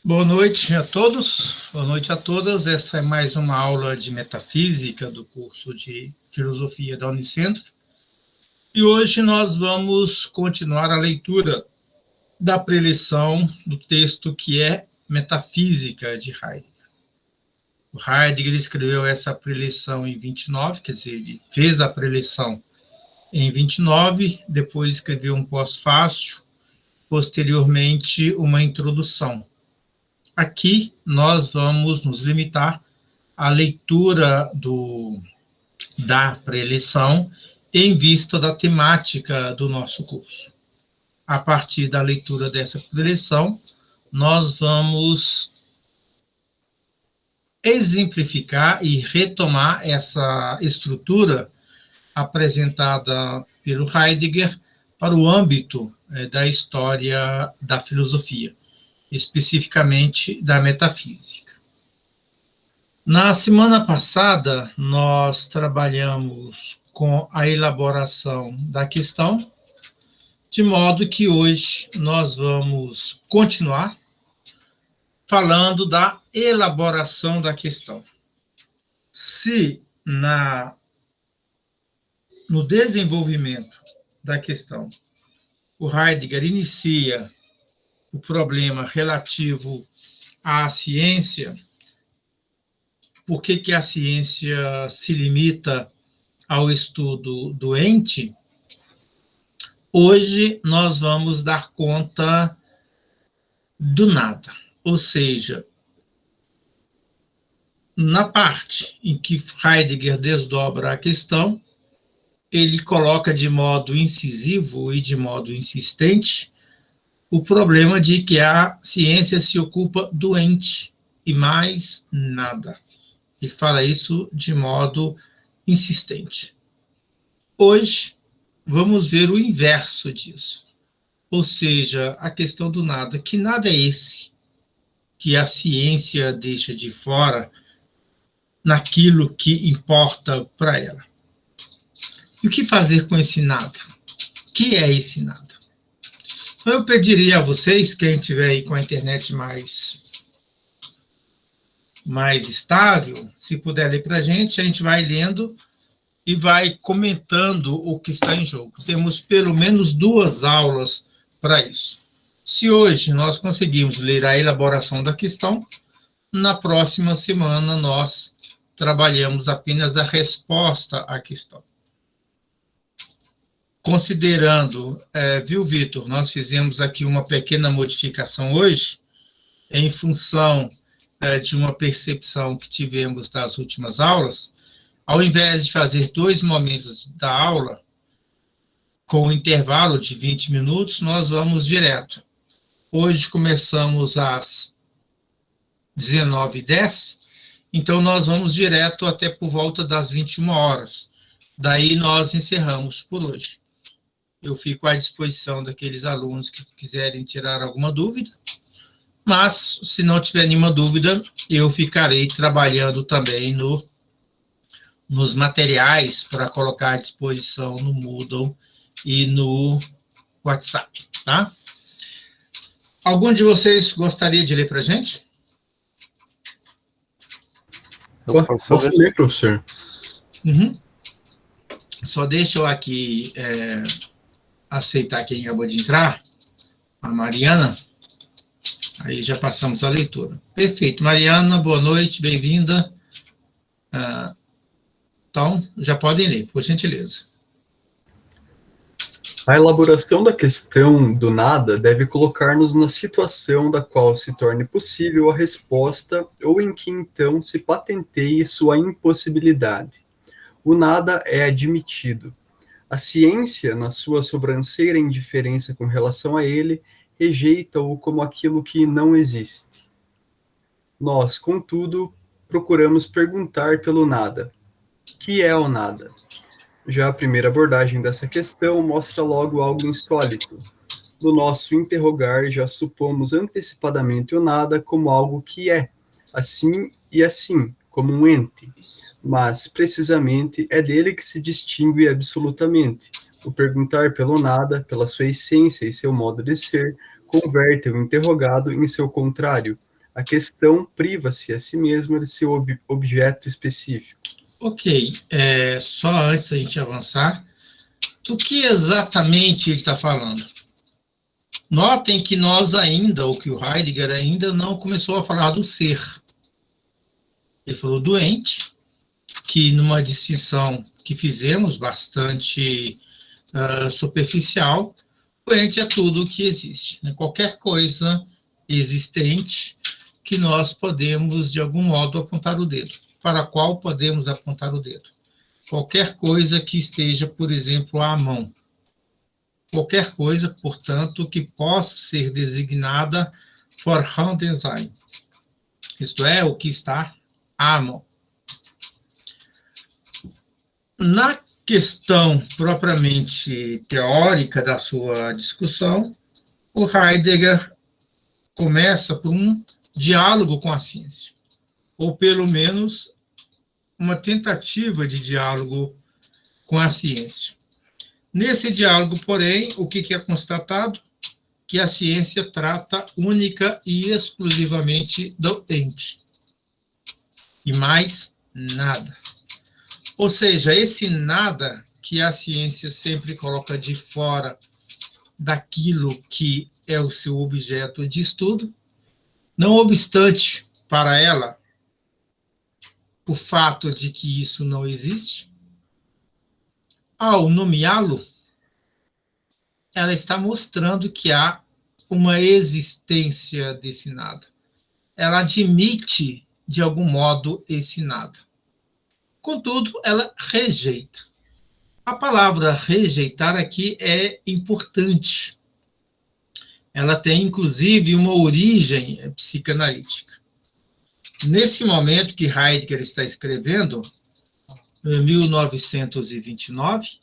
Boa noite a todos, boa noite a todas. Esta é mais uma aula de metafísica do curso de filosofia da Unicentro. E hoje nós vamos continuar a leitura da preleção do texto que é Metafísica de Heidegger. O Heidegger escreveu essa preleção em 29, quer dizer, ele fez a preleção em 29, depois escreveu um pós-fácio, posteriormente uma introdução. Aqui nós vamos nos limitar à leitura da preleção em vista da temática do nosso curso. A partir da leitura dessa preleção, nós vamos exemplificar e retomar essa estrutura apresentada pelo Heidegger para o âmbito da história da filosofia, especificamente da metafísica. Na semana passada, nós trabalhamos com a elaboração da questão, de modo que hoje nós vamos continuar falando da elaboração da questão. Se no desenvolvimento da questão o Heidegger inicia o problema relativo à ciência, por que a ciência se limita ao estudo do ente, hoje nós vamos dar conta do nada. Ou seja, na parte em que Heidegger desdobra a questão, ele coloca de modo incisivo e de modo insistente o problema de que a ciência se ocupa do ente e mais nada. Ele fala isso de modo insistente. Hoje, vamos ver o inverso disso. Ou seja, a questão do nada. Que nada é esse que a ciência deixa de fora naquilo que importa para ela? E o que fazer com esse nada? O que é esse nada? Então, eu pediria a vocês, quem tiver aí com a internet mais estável, se puder ler para a gente vai lendo e vai comentando o que está em jogo. Temos pelo menos 2 aulas para isso. Se hoje nós conseguimos ler a elaboração da questão, na próxima semana nós trabalhamos apenas a resposta à questão. Considerando, viu, Vitor, nós fizemos aqui uma pequena modificação hoje, em função de uma percepção que tivemos das últimas aulas. Ao invés de fazer 2 momentos da aula, com um intervalo de 20 minutos, nós vamos direto. Hoje começamos às 19h10, então nós vamos direto até por volta das 21 horas. Daí nós encerramos por hoje. Eu fico à disposição daqueles alunos que quiserem tirar alguma dúvida, mas, se não tiver nenhuma dúvida, eu ficarei trabalhando também nos materiais para colocar à disposição no Moodle e no WhatsApp, tá? Algum de vocês gostaria de ler para a gente? Posso ler, professor? Uhum. Só deixa eu aqui aceitar quem acabou de entrar, a Mariana. Aí já passamos a leitura. Perfeito. Mariana, boa noite, bem-vinda. Então, já podem ler, por gentileza. A elaboração da questão do nada deve colocar-nos na situação da qual se torne possível a resposta ou em que então se patenteie sua impossibilidade. O nada é admitido. A ciência, na sua sobranceira indiferença com relação a ele, rejeita-o como aquilo que não existe. Nós, contudo, procuramos perguntar pelo nada. Que é o nada? Já a primeira abordagem dessa questão mostra logo algo insólito. No nosso interrogar, já supomos antecipadamente o nada como algo que é, assim e assim, como um ente. Mas, precisamente, é dele que se distingue absolutamente. O perguntar pelo nada, pela sua essência e seu modo de ser, converte o interrogado em seu contrário, A questão priva-se a si mesma de seu objeto específico. Ok, só antes da gente avançar, do que exatamente ele está falando? Notem que nós ainda, ou que o Heidegger ainda não começou a falar do ser. Ele falou do ente, que numa distinção que fizemos bastante superficial, o ente é tudo o que existe, né? Qualquer coisa existente que nós podemos, de algum modo, apontar o dedo. Para a qual podemos apontar o dedo? Qualquer coisa que esteja, por exemplo, à mão. Qualquer coisa, portanto, que possa ser designada vorhanden sein. Isto é, o que está à mão. Na questão propriamente teórica da sua discussão, o Heidegger começa por um diálogo com a ciência, ou pelo menos uma tentativa de diálogo com a ciência. Nesse diálogo, porém, o que é constatado? Que a ciência trata única e exclusivamente do ente. E mais nada. Ou seja, esse nada que a ciência sempre coloca de fora daquilo que é o seu objeto de estudo, não obstante para ela o fato de que isso não existe, ao nomeá-lo, ela está mostrando que há uma existência desse nada. Ela admite, de algum modo, esse nada. Contudo, ela rejeita. A palavra rejeitar aqui é importante. Ela tem, inclusive, uma origem psicanalítica. Nesse momento que Heidegger está escrevendo, em 1929,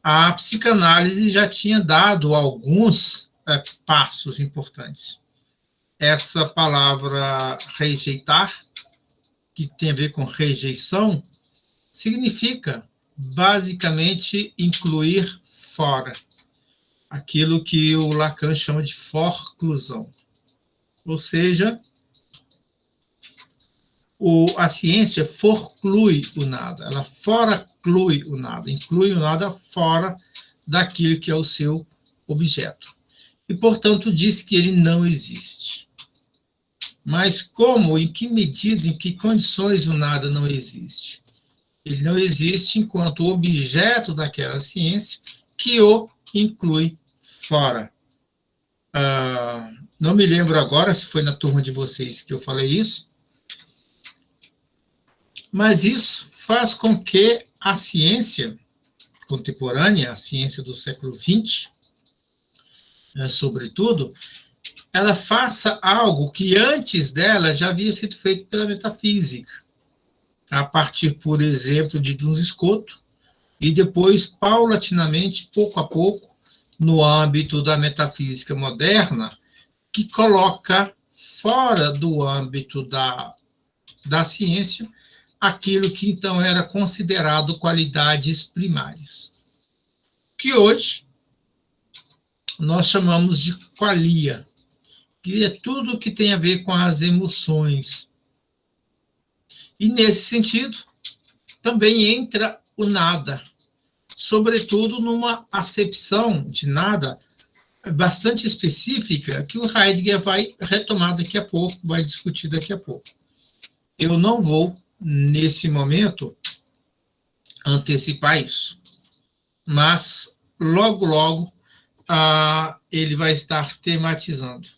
a psicanálise já tinha dado alguns passos importantes. Essa palavra rejeitar, que tem a ver com rejeição, significa basicamente incluir fora, aquilo que o Lacan chama de forclusão. Ou seja, a ciência forclui o nada, ela foraclui o nada, inclui o nada fora daquilo que é o seu objeto. E, portanto, diz que ele não existe. Mas como, em que medida, em que condições o nada não existe? Ele não existe enquanto objeto daquela ciência que o inclui fora. Não me lembro agora se foi na turma de vocês que eu falei isso, mas isso faz com que a ciência contemporânea, a ciência do século XX, sobretudo, ela faça algo que antes dela já havia sido feito pela metafísica, a partir, por exemplo, de Duns Scoto, e depois, paulatinamente, pouco a pouco, no âmbito da metafísica moderna, que coloca fora do âmbito da ciência aquilo que então era considerado qualidades primárias, que hoje nós chamamos de qualia, que é tudo que tem a ver com as emoções. E, nesse sentido, também entra o nada, sobretudo numa acepção de nada bastante específica que o Heidegger vai retomar daqui a pouco, vai discutir daqui a pouco. Eu não vou, nesse momento, antecipar isso, mas logo, logo, ele vai estar tematizando.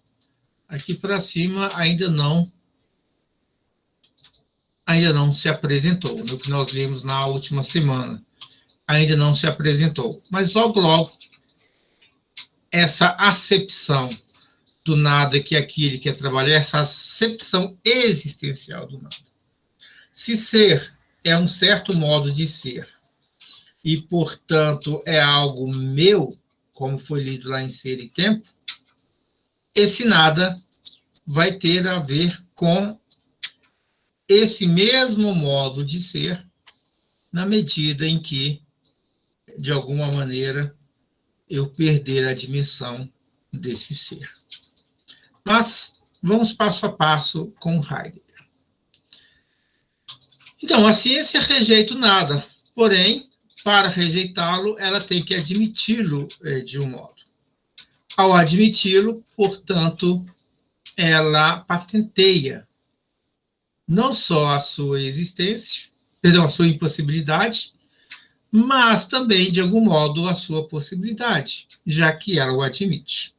Aqui para cima ainda não se apresentou, no que nós lemos na última semana. Ainda não se apresentou. Mas logo, logo, essa acepção do nada que aqui ele quer trabalhar, essa acepção existencial do nada. Se ser é um certo modo de ser e, portanto, é algo meu, como foi lido lá em Ser e Tempo, esse nada vai ter a ver com esse mesmo modo de ser, na medida em que, de alguma maneira, eu perder a dimensão desse ser. Mas, Vamos passo a passo com Heidegger. Então, a ciência rejeita o nada, porém, para rejeitá-lo, ela tem que admiti-lo de um modo. Ao admiti-lo, portanto, ela patenteia não só a sua existência, a sua impossibilidade, mas também, de algum modo, a sua possibilidade, já que ela o admite.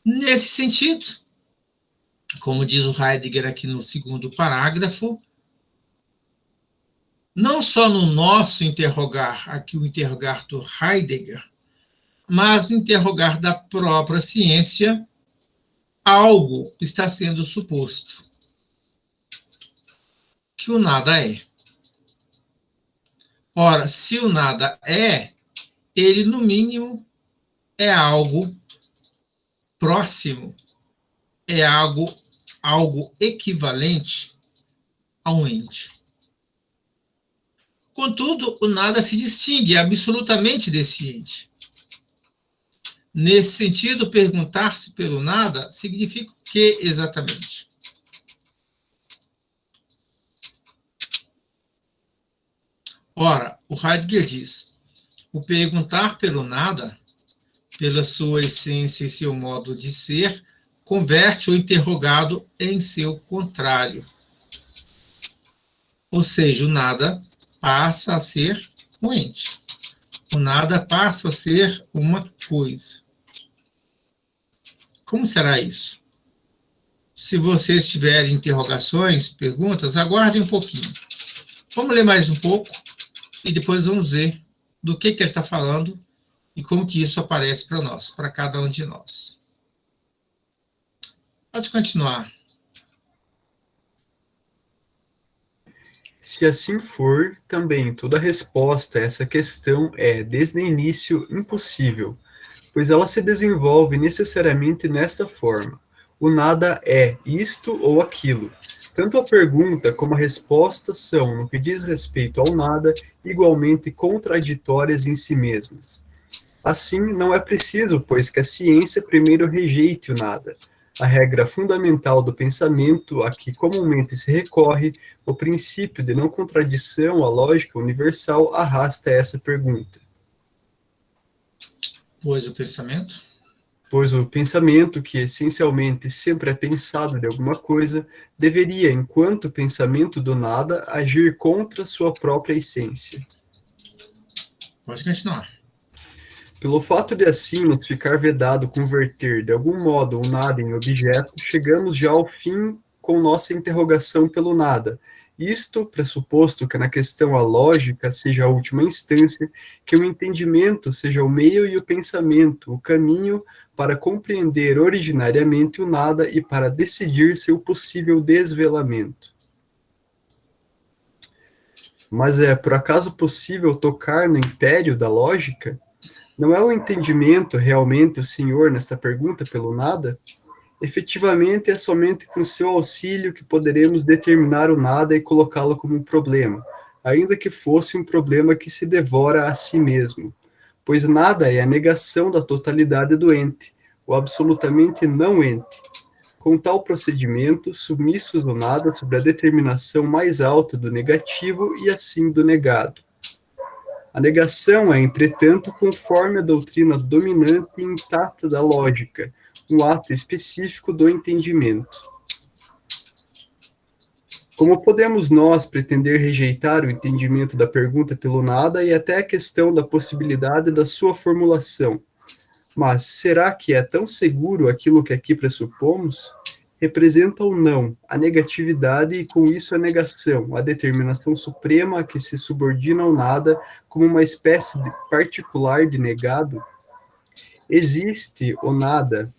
Nesse sentido, como diz o Heidegger aqui no segundo parágrafo, não só no nosso interrogar, aqui o interrogar do Heidegger, mas no interrogar da própria ciência, algo está sendo suposto, que o nada é. Ora, se o nada é, ele, no mínimo, é algo próximo, é algo equivalente a um ente. Contudo, o nada se distingue absolutamente desse ente. Nesse sentido, perguntar-se pelo nada significa o que exatamente? Ora, o Heidegger diz, o perguntar pelo nada, pela sua essência e seu modo de ser, converte o interrogado em seu contrário. Ou seja, o nada passa a ser um ente. O nada passa a ser uma coisa. Como será isso? Se vocês tiverem interrogações, perguntas, aguardem um pouquinho. Vamos ler mais um pouco e depois vamos ver do que ele está falando e como que isso aparece para nós, para cada um de nós. Pode continuar. Se assim for, também toda resposta a essa questão é, desde o início, impossível, pois ela se desenvolve necessariamente nesta forma. O nada é isto ou aquilo. Tanto a pergunta como a resposta são, no que diz respeito ao nada, igualmente contraditórias em si mesmas. Assim, não é preciso, pois, que a ciência primeiro rejeite o nada. A regra fundamental do pensamento, a que comumente se recorre, o princípio de não contradição à lógica universal, arrasta essa pergunta. Pois o pensamento? Pois o pensamento, que essencialmente sempre é pensado de alguma coisa, deveria, enquanto pensamento do nada, agir contra sua própria essência. Pode continuar. Pelo fato de assim nos ficar vedado converter de algum modo o nada em objeto, chegamos já ao fim com nossa interrogação pelo nada. Isto pressuposto que na questão a lógica seja a última instância, que o entendimento seja o meio e o pensamento, o caminho para compreender originariamente o nada e para decidir seu possível desvelamento. Mas é por acaso possível tocar no império da lógica? Não é o entendimento realmente o senhor nessa pergunta pelo nada? Efetivamente, é somente com seu auxílio que poderemos determinar o nada e colocá-lo como um problema, ainda que fosse um problema que se devora a si mesmo, pois nada é a negação da totalidade do ente, o absolutamente não ente. Com tal procedimento, submissos do nada sobre a determinação mais alta do negativo e assim do negado. A negação é, entretanto, conforme a doutrina dominante e intacta da lógica, um ato específico do entendimento. Como podemos nós pretender rejeitar o entendimento da pergunta pelo nada e até a questão da possibilidade da sua formulação? Mas será que é tão seguro aquilo que aqui pressupomos? Representa o não, a negatividade e com isso a negação, a determinação suprema a que se subordina ao nada como uma espécie de particular de negado? Existe o nada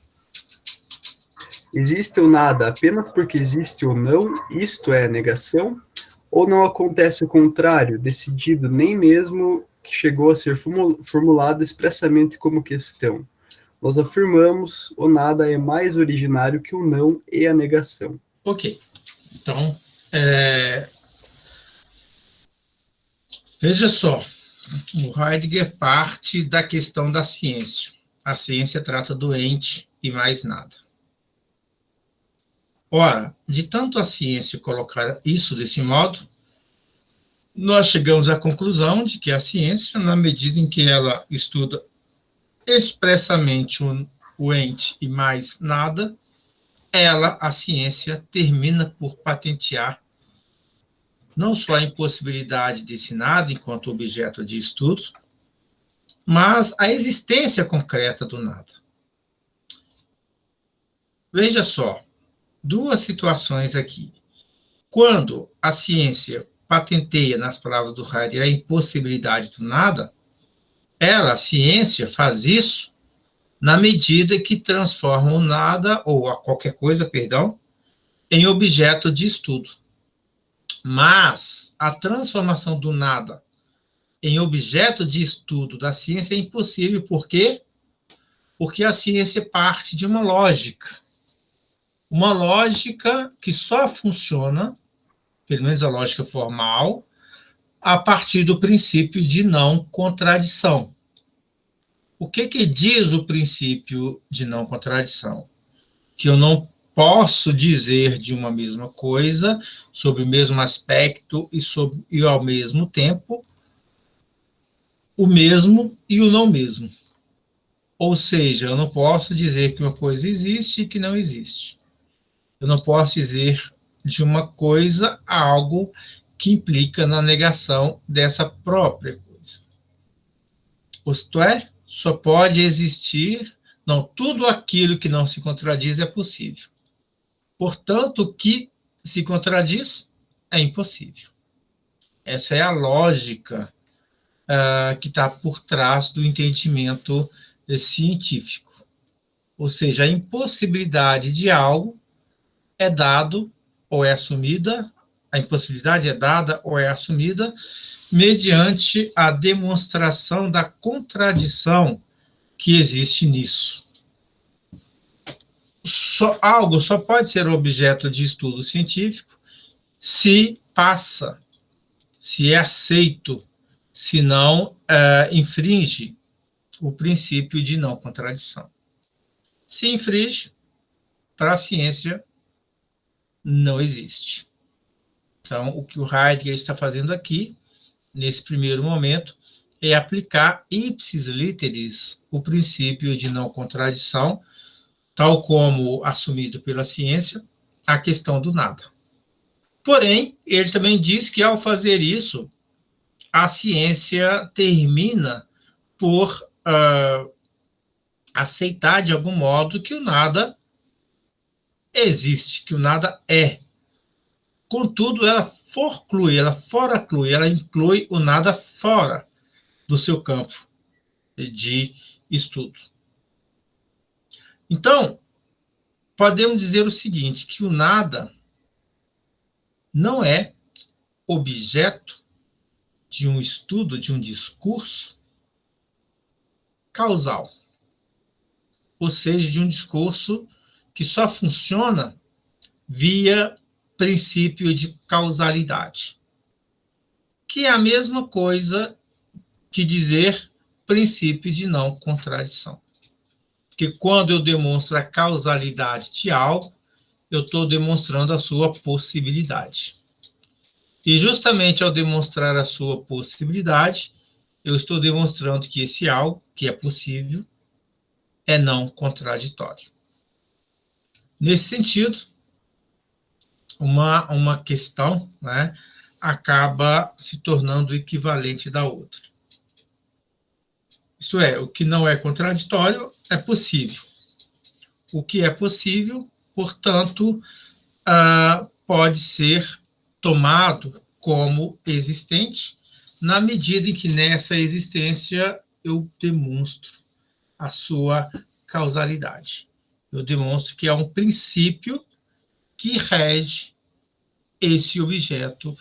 apenas porque existe o não, isto é a negação? Ou não acontece o contrário, decidido nem mesmo que chegou a ser formulado expressamente como questão? Nós afirmamos o nada é mais originário que o não e a negação. Ok. Então, veja só, o Heidegger parte da questão da ciência. A ciência trata do ente e mais nada. Ora, de tanto a ciência colocar isso desse modo, nós chegamos à conclusão de que a ciência, na medida em que ela estuda expressamente o ente e mais nada, a ciência, termina por patentear não só a impossibilidade desse nada enquanto objeto de estudo, mas a existência concreta do nada. Veja só, duas situações aqui. Quando a ciência patenteia, nas palavras do Heidegger, a impossibilidade do nada, a ciência, faz isso na medida que transforma o nada, ou a qualquer coisa, perdão, em objeto de estudo. Mas a transformação do nada em objeto de estudo da ciência é impossível. Por quê? Porque a ciência parte de uma lógica que só funciona, pelo menos a lógica formal, a partir do princípio de não contradição. O que diz o princípio de não contradição? Que eu não posso dizer de uma mesma coisa, sobre o mesmo aspecto e ao mesmo tempo, o mesmo e o não mesmo. Ou seja, eu não posso dizer que uma coisa existe e que não existe. Eu não posso dizer de uma coisa algo que implica na negação dessa própria coisa. Isto é, só pode existir, não, tudo aquilo que não se contradiz é possível. Portanto, o que se contradiz é impossível. Essa é a lógica que está por trás do entendimento científico. Ou seja, a impossibilidade de algo é dado ou é assumida, a impossibilidade é dada ou é assumida mediante a demonstração da contradição que existe nisso. Algo só pode ser objeto de estudo científico se passa, se é aceito, se não infringe o princípio de não contradição. Se infringe, para a ciência, não existe. Então, o que o Heidegger está fazendo aqui, nesse primeiro momento, é aplicar ipsis literis o princípio de não contradição, tal como assumido pela ciência, a questão do nada. Porém, ele também diz que, ao fazer isso, a ciência termina por aceitar, de algum modo, que o nada existe, que o nada é. Contudo, ela foraclui, ela inclui o nada fora do seu campo de estudo. Então, podemos dizer o seguinte, que o nada não é objeto de um estudo, de um discurso causal, ou seja, de um discurso que só funciona via princípio de causalidade, que é a mesma coisa que dizer princípio de não contradição. Porque quando eu demonstro a causalidade de algo, eu estou demonstrando a sua possibilidade. E justamente ao demonstrar a sua possibilidade, eu estou demonstrando que esse algo, que é possível, é não contraditório. Nesse sentido, uma questão, né, acaba se tornando equivalente da outra. Isto é, o que não é contraditório é possível. O que é possível, portanto, pode ser tomado como existente, na medida em que nessa existência eu demonstro a sua causalidade. Eu demonstro que há um princípio que rege esse objeto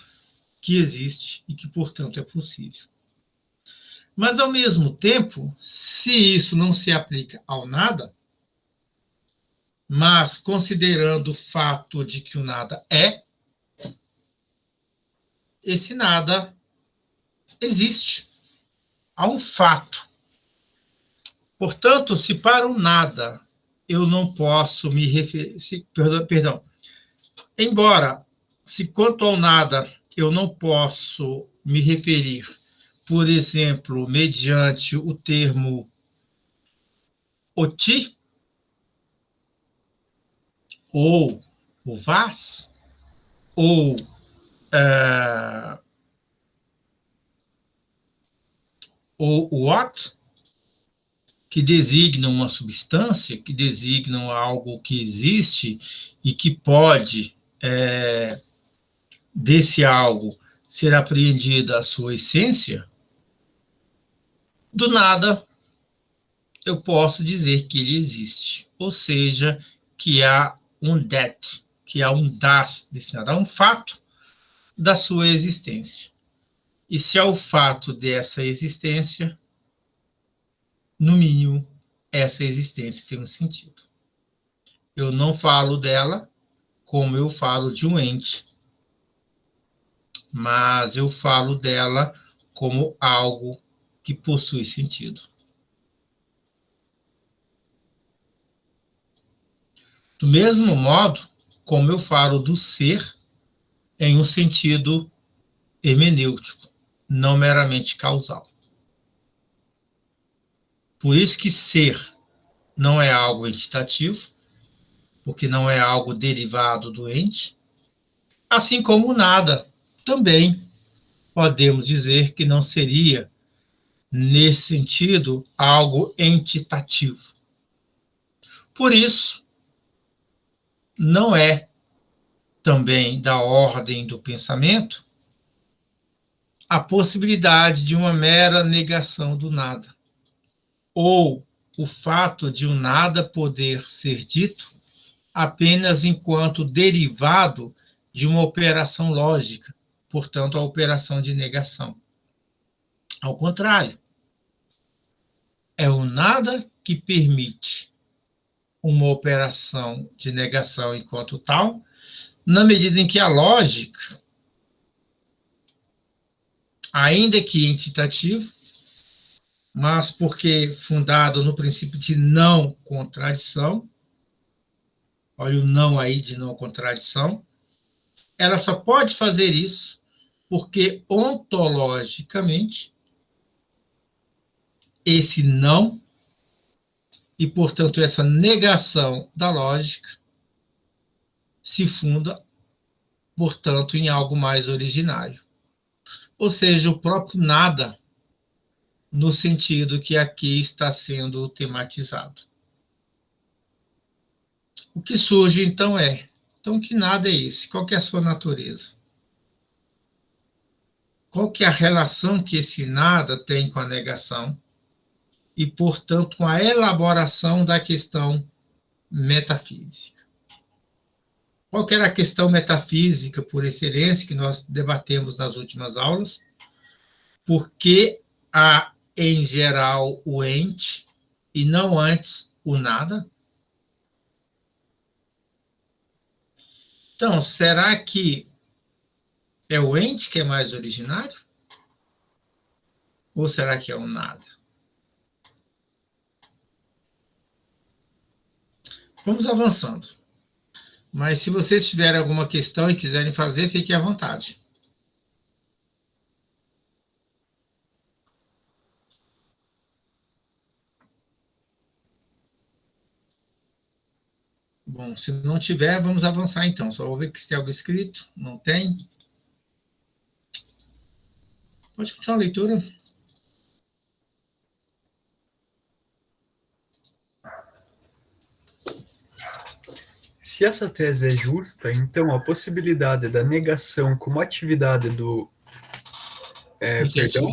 que existe e que, portanto, é possível. Mas, ao mesmo tempo, se isso não se aplica ao nada, mas considerando o fato de que o nada é, esse nada existe. Há um fato. Portanto, se para o nada eu não posso me referir... Perdão. Embora, se quanto ao nada eu não posso me referir, por exemplo, mediante o termo oti, ou o vas, ou o what, que designam uma substância, que designam algo que existe e que pode, desse algo, ser apreendida a sua essência, do nada eu posso dizer que ele existe. Ou seja, que há um that, que há um das desse nada, há um fato da sua existência. E se há o fato dessa existência, no mínimo, essa existência tem um sentido. Eu não falo dela como eu falo de um ente, mas eu falo dela como algo que possui sentido. Do mesmo modo como eu falo do ser em um sentido hermenêutico, não meramente causal. Por isso que ser não é algo entitativo, porque não é algo derivado do ente, assim como nada também podemos dizer que não seria, nesse sentido, algo entitativo. Por isso, não é também da ordem do pensamento a possibilidade de uma mera negação do nada, ou o fato de um nada poder ser dito apenas enquanto derivado de uma operação lógica, portanto, a operação de negação. Ao contrário, é o nada que permite uma operação de negação enquanto tal, na medida em que a lógica, ainda que entitativa, mas porque fundado no princípio de não contradição, olha o não aí de não contradição, ela só pode fazer isso porque ontologicamente esse não e, portanto, essa negação da lógica se funda, portanto, em algo mais originário. Ou seja, o próprio nada, no sentido que aqui está sendo tematizado. O que surge, então, então, que nada é esse? Qual que é a sua natureza? Qual que é a relação que esse nada tem com a negação e, portanto, com a elaboração da questão metafísica? Qual que era a questão metafísica por excelência que nós debatemos nas últimas aulas? Por que há, em geral, o ente e não antes o nada? Então, será que é o ente que é mais originário? Ou será que é o nada? Vamos avançando. Mas se vocês tiverem alguma questão e quiserem fazer, fiquem à vontade. Bom, se não tiver, vamos avançar então. Só vou ver se tem algo escrito. Não tem? Pode continuar a leitura. Se essa tese é justa, então a possibilidade da negação como atividade do... perdão?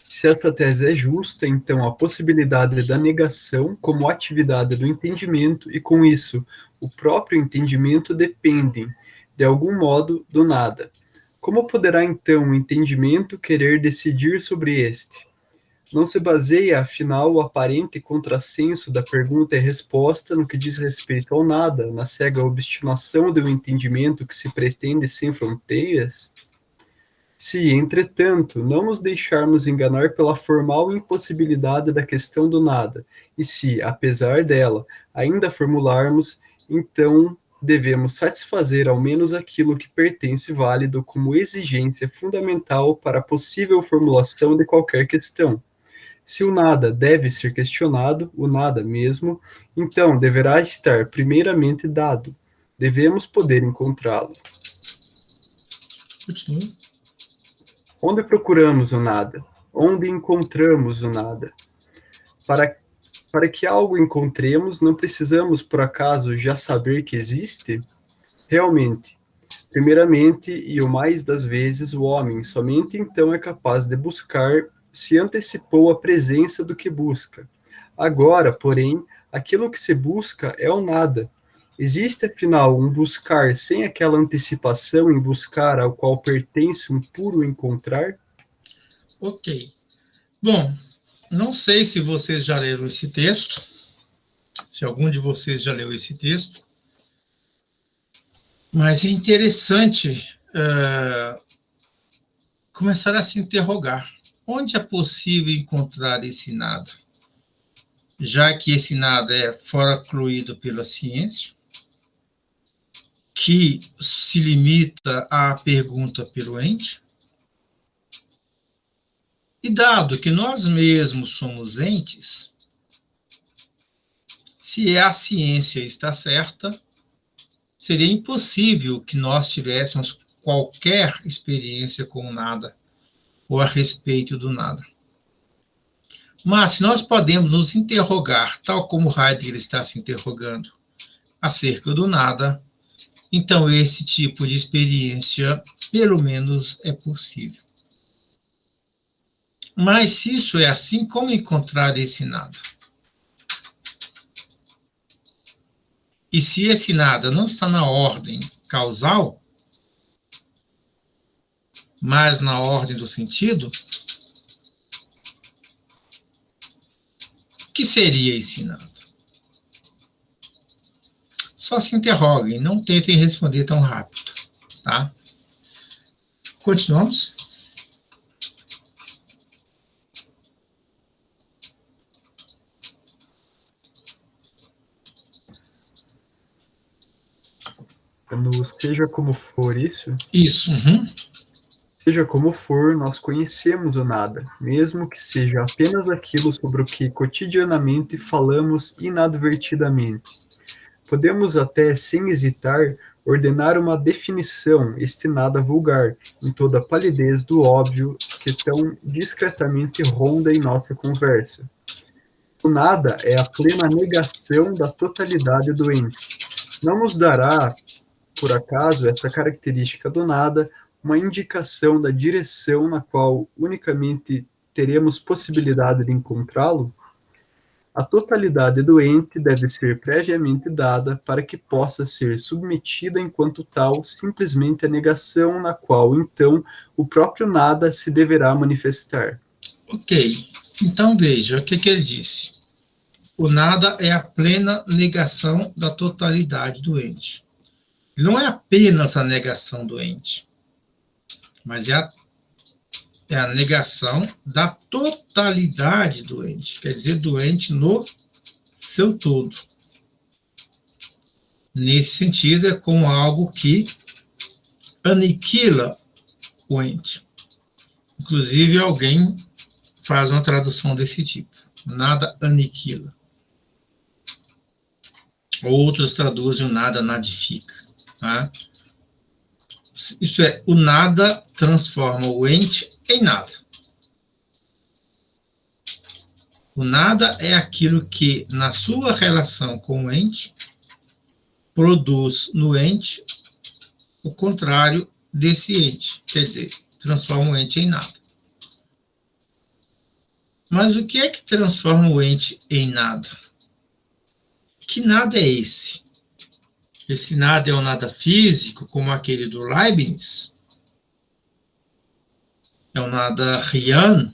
Se essa tese é justa, então a possibilidade da negação como atividade do entendimento e, com isso, o próprio entendimento dependem, de algum modo, do nada. Como poderá, então, o entendimento querer decidir sobre este? Não se baseia, afinal, o aparente contrassenso da pergunta e resposta no que diz respeito ao nada, na cega obstinação do entendimento que se pretende sem fronteiras? Se, entretanto, não nos deixarmos enganar pela formal impossibilidade da questão do nada, e se, apesar dela, ainda formularmos, então devemos satisfazer ao menos aquilo que pertence válido como exigência fundamental para a possível formulação de qualquer questão. Se o nada deve ser questionado, o nada mesmo, então deverá estar primeiramente dado. Devemos poder encontrá-lo. Continue. Onde procuramos o nada? Onde encontramos o nada? Para que algo encontremos, não precisamos, por acaso, já saber que existe? Realmente, primeiramente e o mais das vezes, o homem somente então é capaz de buscar, se antecipou a presença do que busca. Agora, porém, aquilo que se busca é o nada. Existe, afinal, um buscar sem aquela antecipação em buscar ao qual pertence um puro encontrar? Ok. Bom, não sei se vocês já leram esse texto, se algum de vocês já leu esse texto, mas é interessante começar a se interrogar. Onde é possível encontrar esse nada? Já que esse nada é foracluído pela ciência, que se limita à pergunta pelo ente, e dado que nós mesmos somos entes, se a ciência está certa, seria impossível que nós tivéssemos qualquer experiência com o nada ou a respeito do nada. Mas se nós podemos nos interrogar, tal como Heidegger está se interrogando, acerca do nada, então esse tipo de experiência, pelo menos, é possível. Mas se isso é assim, como encontrar esse nada? E se esse nada não está na ordem causal, mas na ordem do sentido, o que seria esse nada? Só se interroguem, não tentem responder tão rápido, tá? Continuamos? No seja como for isso, Isso. seja como for, nós conhecemos o nada, mesmo que seja apenas aquilo sobre o que cotidianamente falamos inadvertidamente. Podemos até, sem hesitar, ordenar uma definição, este nada vulgar, em toda a palidez do óbvio que tão discretamente ronda em nossa conversa. O nada é a plena negação da totalidade do ente. Não nos dará, por acaso, essa característica do nada uma indicação da direção na qual unicamente teremos possibilidade de encontrá-lo? A totalidade do ente deve ser previamente dada para que possa ser submetida enquanto tal simplesmente à negação na qual, então, o próprio nada se deverá manifestar. Ok. Então veja o que ele disse. O nada é a plena negação da totalidade do ente. Não é apenas a negação do ente, mas é a negação da totalidade do ente, quer dizer, do ente no seu todo. Nesse sentido, é como algo que aniquila o ente. Inclusive, alguém faz uma tradução desse tipo. Nada aniquila. Outros traduzem o nada nadifica. Tá? Isso é, o nada transforma o ente em nada. O nada é aquilo que, na sua relação com o ente, produz no ente o contrário desse ente. Quer dizer, transforma o ente em nada. Mas o que é que transforma o ente em nada? Que nada é esse? Esse nada é o nada físico, como aquele do Leibniz? É o nada Rian,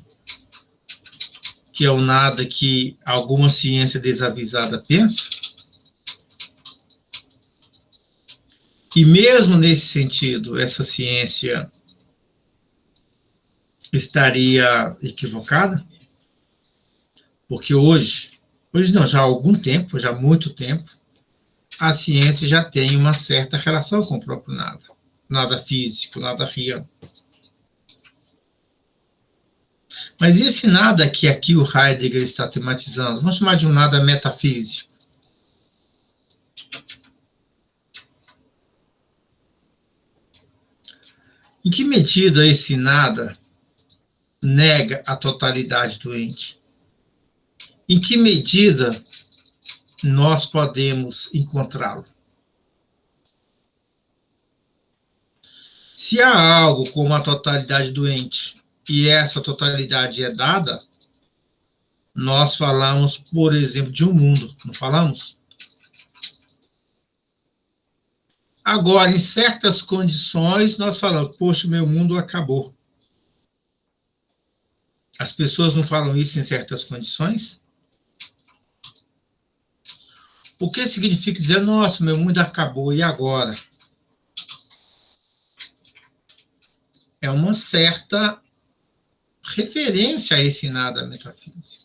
que é o nada que alguma ciência desavisada pensa? E mesmo nesse sentido, essa ciência estaria equivocada, porque hoje não, já há algum tempo, já há muito tempo, a ciência já tem uma certa relação com o próprio nada. Nada físico, nada real. Mas esse nada que aqui o Heidegger está tematizando, vamos chamar de um nada metafísico. Em que medida esse nada nega a totalidade do ente? Em que medida nós podemos encontrá-lo? Se há algo como a totalidade do ente e essa totalidade é dada, nós falamos, por exemplo, de um mundo, não falamos? Agora, em certas condições, nós falamos, poxa, meu mundo acabou. As pessoas não falam isso em certas condições? O que significa dizer, nossa, meu mundo acabou, e agora? É uma certa referência a esse nada metafísico.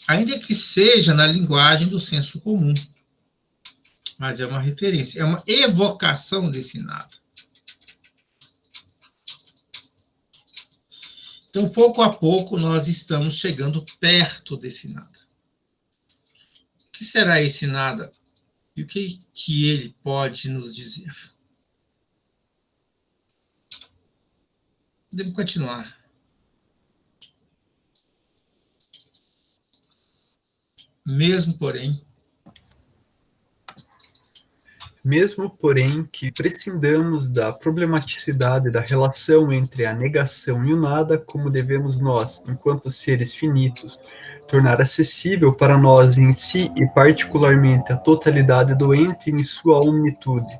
Ainda que seja na linguagem do senso comum. Mas é uma referência, é uma evocação desse nada. Então, pouco a pouco, nós estamos chegando perto desse nada. O que será esse nada? E o que ele pode nos dizer? Podemos continuar. Mesmo, porém, que prescindamos da problematicidade da relação entre a negação e o nada, como devemos nós, enquanto seres finitos, tornar acessível para nós em si e particularmente a totalidade do ente em sua omnitude.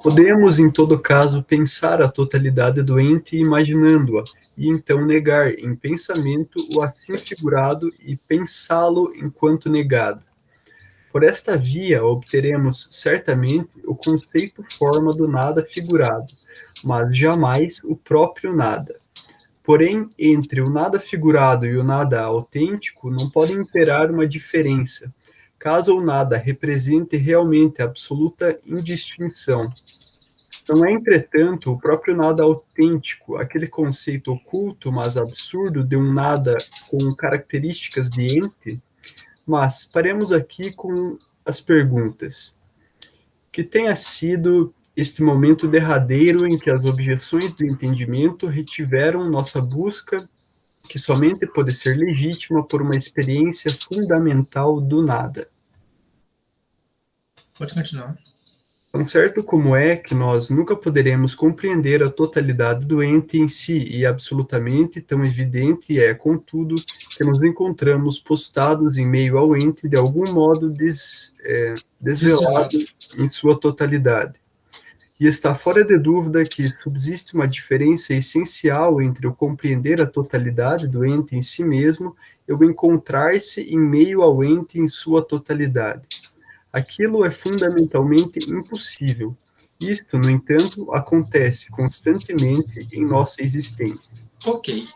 Podemos, em todo caso, pensar a totalidade do ente imaginando-a, e então negar em pensamento o assim figurado e pensá-lo enquanto negado. Por esta via, obteremos certamente o conceito forma do nada figurado, mas jamais o próprio nada. Porém, entre o nada figurado e o nada autêntico não pode imperar uma diferença, caso o nada represente realmente a absoluta indistinção. Não é, entretanto, o próprio nada autêntico, aquele conceito oculto, mas absurdo de um nada com características de ente? Mas paremos aqui com as perguntas. Que tenha sido este momento derradeiro em que as objeções do entendimento retiveram nossa busca, que somente pode ser legítima por uma experiência fundamental do nada. Pode continuar. Tão certo como é que nós nunca poderemos compreender a totalidade do ente em si, e absolutamente tão evidente é, contudo, que nos encontramos postados em meio ao ente de algum modo desvelado em sua totalidade. E está fora de dúvida que subsiste uma diferença essencial entre o compreender a totalidade do ente em si mesmo e o encontrar-se em meio ao ente em sua totalidade. Aquilo é fundamentalmente impossível. Isto, no entanto, acontece constantemente em nossa existência. Ok.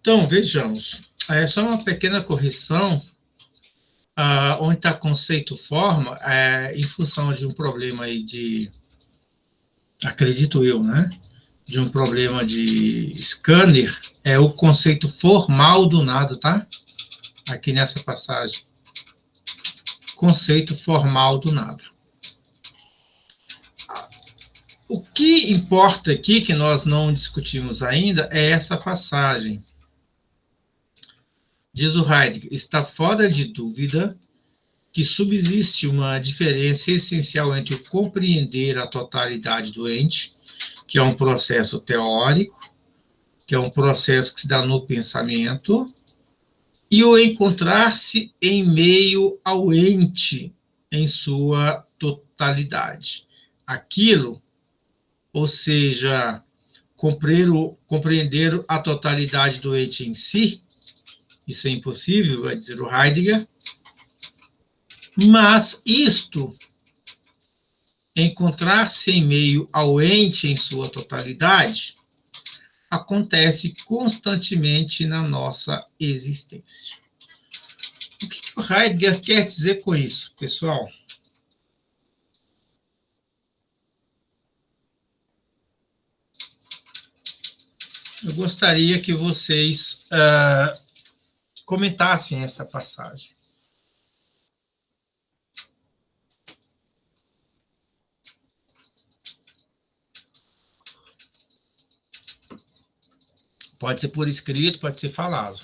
Então, vejamos. É só uma pequena correção, onde está conceito forma, em função de um problema aí de, acredito eu, né? De um problema de scanner, é o conceito formal do nada, tá? Aqui nessa passagem. Conceito formal do nada. O que importa aqui, que nós não discutimos ainda, é essa passagem. Diz o Heidegger, está fora de dúvida que subsiste uma diferença essencial entre o compreender a totalidade do ente, que é um processo teórico, que é um processo que se dá no pensamento, e o encontrar-se em meio ao ente em sua totalidade. Aquilo, ou seja, compreender a totalidade do ente em si, isso é impossível, vai dizer o Heidegger, mas isto, encontrar-se em meio ao ente em sua totalidade, acontece constantemente na nossa existência. O que o Heidegger quer dizer com isso, pessoal? Eu gostaria que vocês comentassem essa passagem. Pode ser por escrito, pode ser falado.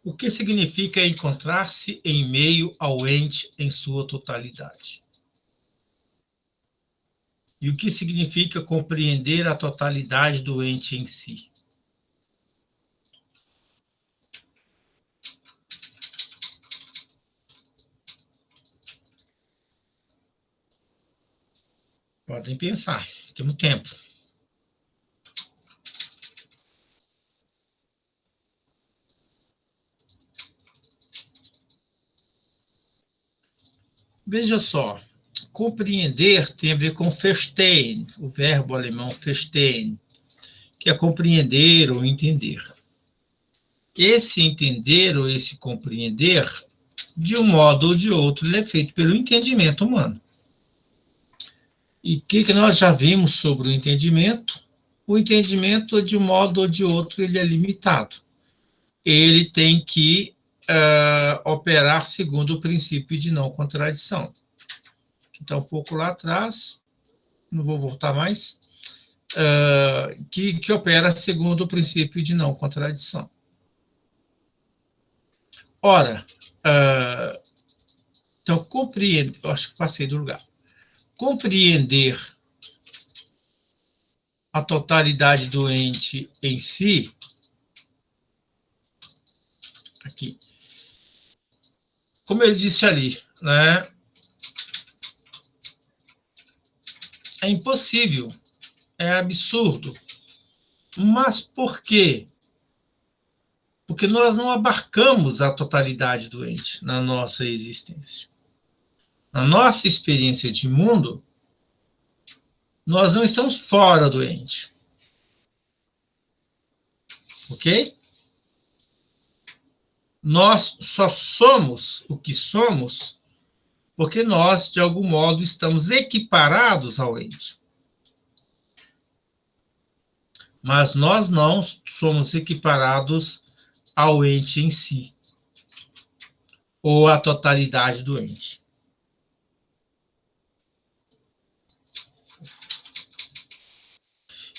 O que significa encontrar-se em meio ao ente em sua totalidade? E o que significa compreender a totalidade do ente em si? Podem pensar, temos tempo. Veja só, compreender tem a ver com verstehen, o verbo alemão verstehen, que é compreender ou entender. Esse entender ou esse compreender, de um modo ou de outro, ele é feito pelo entendimento humano. E o que nós já vimos sobre o entendimento? O entendimento, de um modo ou de outro, ele é limitado. Ele tem que operar segundo o princípio de não contradição. Que está um pouco lá atrás, não vou voltar mais, que opera segundo o princípio de não contradição. Ora, então, compreender, acho que passei do lugar. Compreender a totalidade do ente em si, aqui, como ele disse ali, né, é impossível, é absurdo. Mas por quê? Porque nós não abarcamos a totalidade do ente na nossa existência. Na nossa experiência de mundo, nós não estamos fora do ente. Ok? Nós só somos o que somos porque nós, de algum modo, estamos equiparados ao ente. Mas nós não somos equiparados ao ente em si, ou à totalidade do ente.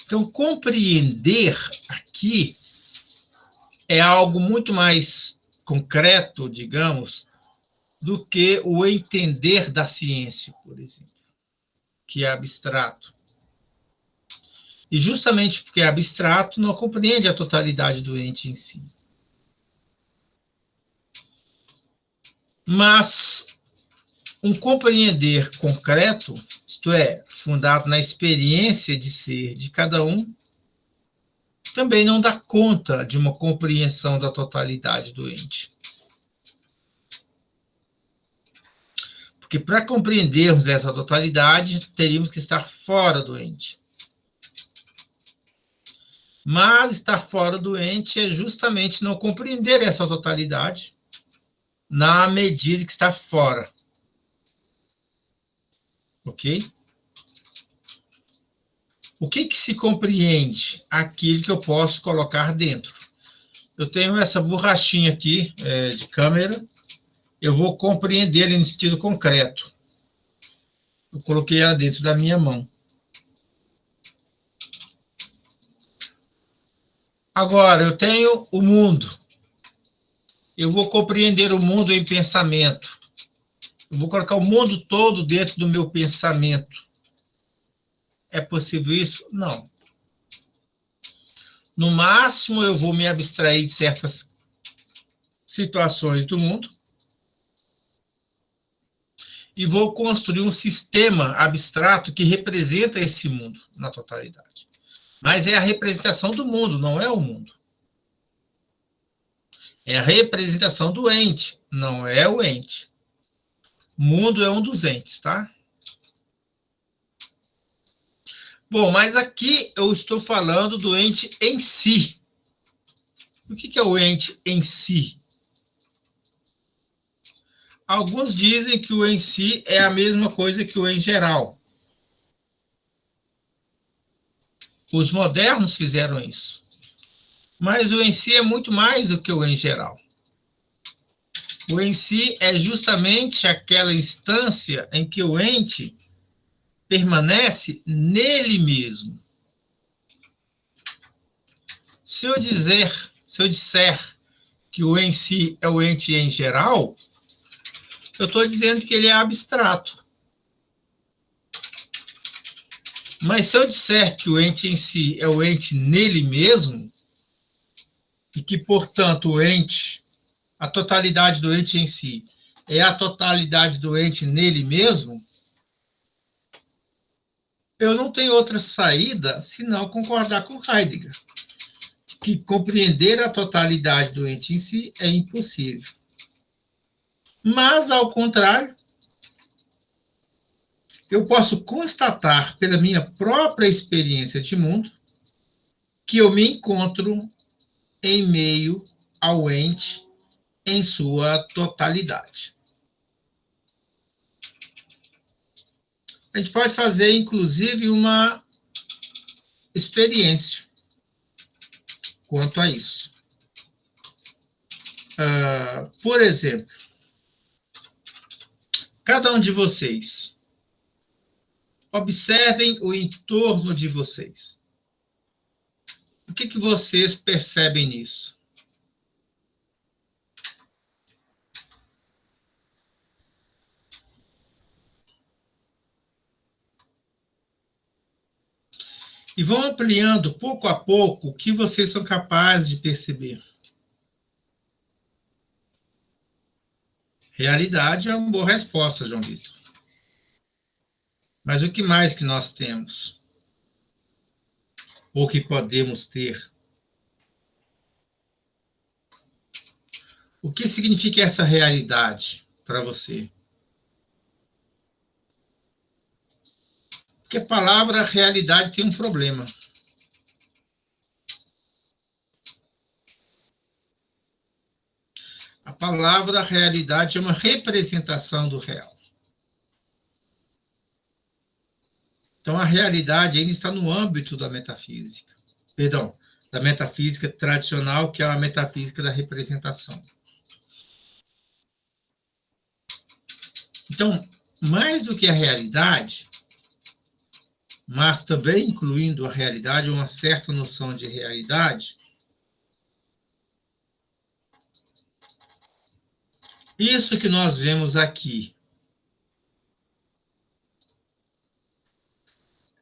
Então, compreender aqui é algo muito mais concreto, digamos, do que o entender da ciência, por exemplo, que é abstrato. E justamente porque é abstrato, não compreende a totalidade do ente em si. Mas um compreender concreto, isto é, fundado na experiência de ser de cada um, também não dá conta de uma compreensão da totalidade do ente. Porque para compreendermos essa totalidade, teríamos que estar fora do ente. Mas estar fora do ente é justamente não compreender essa totalidade na medida que está fora. Ok? O que se compreende? Aquilo que eu posso colocar dentro. Eu tenho essa borrachinha aqui de câmera, eu vou compreender em sentido concreto. Eu coloquei ela dentro da minha mão. Agora, eu tenho o mundo. Eu vou compreender o mundo em pensamento. Eu vou colocar o mundo todo dentro do meu pensamento. É possível isso? Não. No máximo, eu vou me abstrair de certas situações do mundo e vou construir um sistema abstrato que representa esse mundo na totalidade. Mas é a representação do mundo, não é o mundo. É a representação do ente, não é o ente. Mundo é um dos entes, tá? Bom, mas aqui eu estou falando do ente em si. O que é o ente em si? Alguns dizem que o em si é a mesma coisa que o em geral. Os modernos fizeram isso. Mas o em si é muito mais do que o em geral. O em si é justamente aquela instância em que o ente permanece nele mesmo. Se eu disser que o em si é o ente em geral, eu estou dizendo que ele é abstrato. Mas se eu disser que o ente em si é o ente nele mesmo, e que, portanto, o ente, a totalidade do ente em si, é a totalidade do ente nele mesmo, eu não tenho outra saída senão concordar com Heidegger, que compreender a totalidade do ente em si é impossível. Mas, ao contrário, eu posso constatar pela minha própria experiência de mundo que eu me encontro em meio ao ente em sua totalidade. A gente pode fazer, inclusive, uma experiência quanto a isso. Por exemplo, cada um de vocês, observem o entorno de vocês. O que vocês percebem nisso? E vão ampliando pouco a pouco o que vocês são capazes de perceber. Realidade é uma boa resposta, João Vitor. Mas o que mais que nós temos? Ou que podemos ter? O que significa essa realidade para você? Porque a palavra realidade tem um problema. A palavra realidade é uma representação do real. Então, a realidade ainda está no âmbito da metafísica. Perdão, da metafísica tradicional, que é a metafísica da representação. Então, mais do que a realidade, mas também incluindo a realidade, uma certa noção de realidade, isso que nós vemos aqui,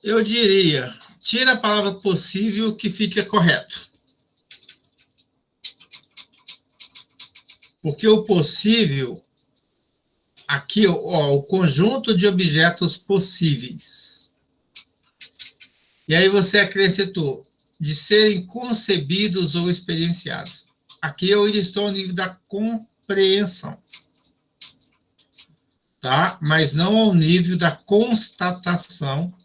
eu diria, tira a palavra possível que fica correto. Porque o possível, aqui, ó, o conjunto de objetos possíveis. E aí você acrescentou, de serem concebidos ou experienciados. Aqui eu ainda estou ao nível da compreensão. Tá? Mas não ao nível da constatação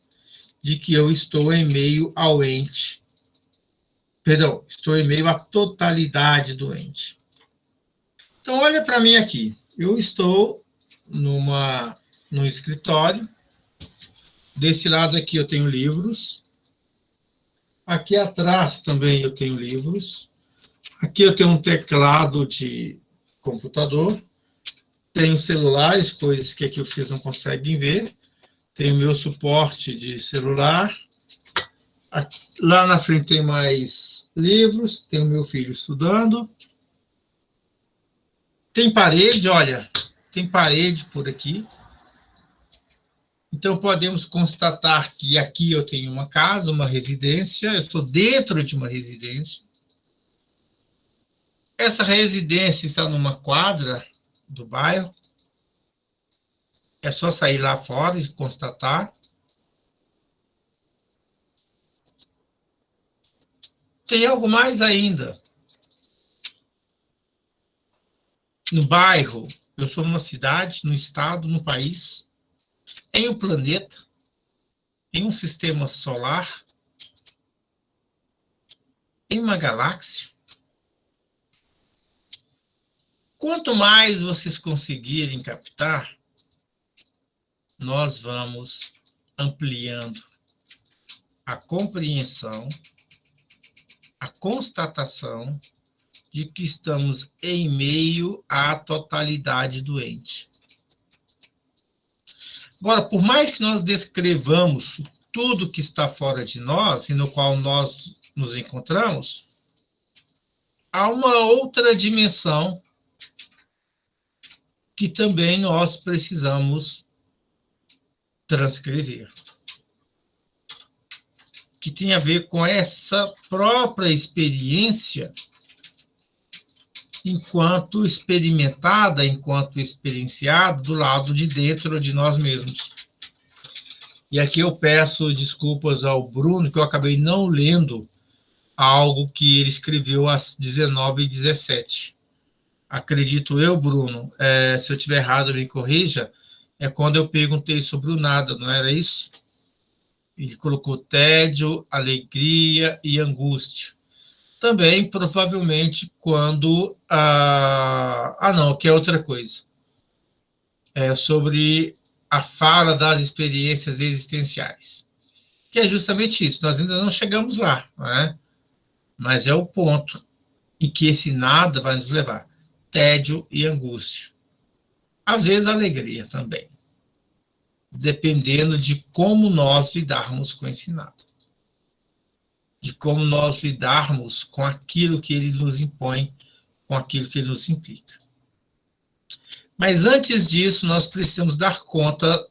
de que eu estou em meio ao ente. Perdão, estou em meio à totalidade do ente. Então, olha para mim aqui. Eu estou num escritório. Desse lado aqui eu tenho livros. Aqui atrás também eu tenho livros. Aqui eu tenho um teclado de computador. Tenho celulares, coisas que aqui vocês não conseguem ver. Tenho meu suporte de celular. Aqui, lá na frente tem mais livros. Tenho meu filho estudando. Tem parede, olha. Tem parede por aqui. Então, podemos constatar que aqui eu tenho uma casa, uma residência. Eu estou dentro de uma residência. Essa residência está numa quadra do bairro. É só sair lá fora e constatar. Tem algo mais ainda. no bairro, eu sou numa cidade, num estado, num país, em um planeta, em um sistema solar, em uma galáxia. Quanto mais vocês conseguirem captar, nós vamos ampliando a compreensão, a constatação de que estamos em meio à totalidade doente. Agora, por mais que nós descrevamos tudo que está fora de nós e no qual nós nos encontramos, há uma outra dimensão que também nós precisamos transcrever, que tem a ver com essa própria experiência enquanto experimentada, enquanto experienciada do lado de dentro de nós mesmos. E aqui eu peço desculpas ao Bruno, que eu acabei não lendo algo que ele escreveu às 19h17. Acredito eu, Bruno, se eu estiver errado, me corrija, é quando eu perguntei sobre o nada, não era isso? Ele colocou tédio, alegria e angústia. Também, provavelmente, quando... não, que é outra coisa. É sobre a fala das experiências existenciais. Que é justamente isso. Nós ainda não chegamos lá, não é? Mas é o ponto em que esse nada vai nos levar. Tédio e angústia. Às vezes, alegria também. Dependendo de como nós lidarmos com esse nada. De como nós lidarmos com aquilo que ele nos impõe, com aquilo que ele nos implica. Mas antes disso, nós precisamos dar conta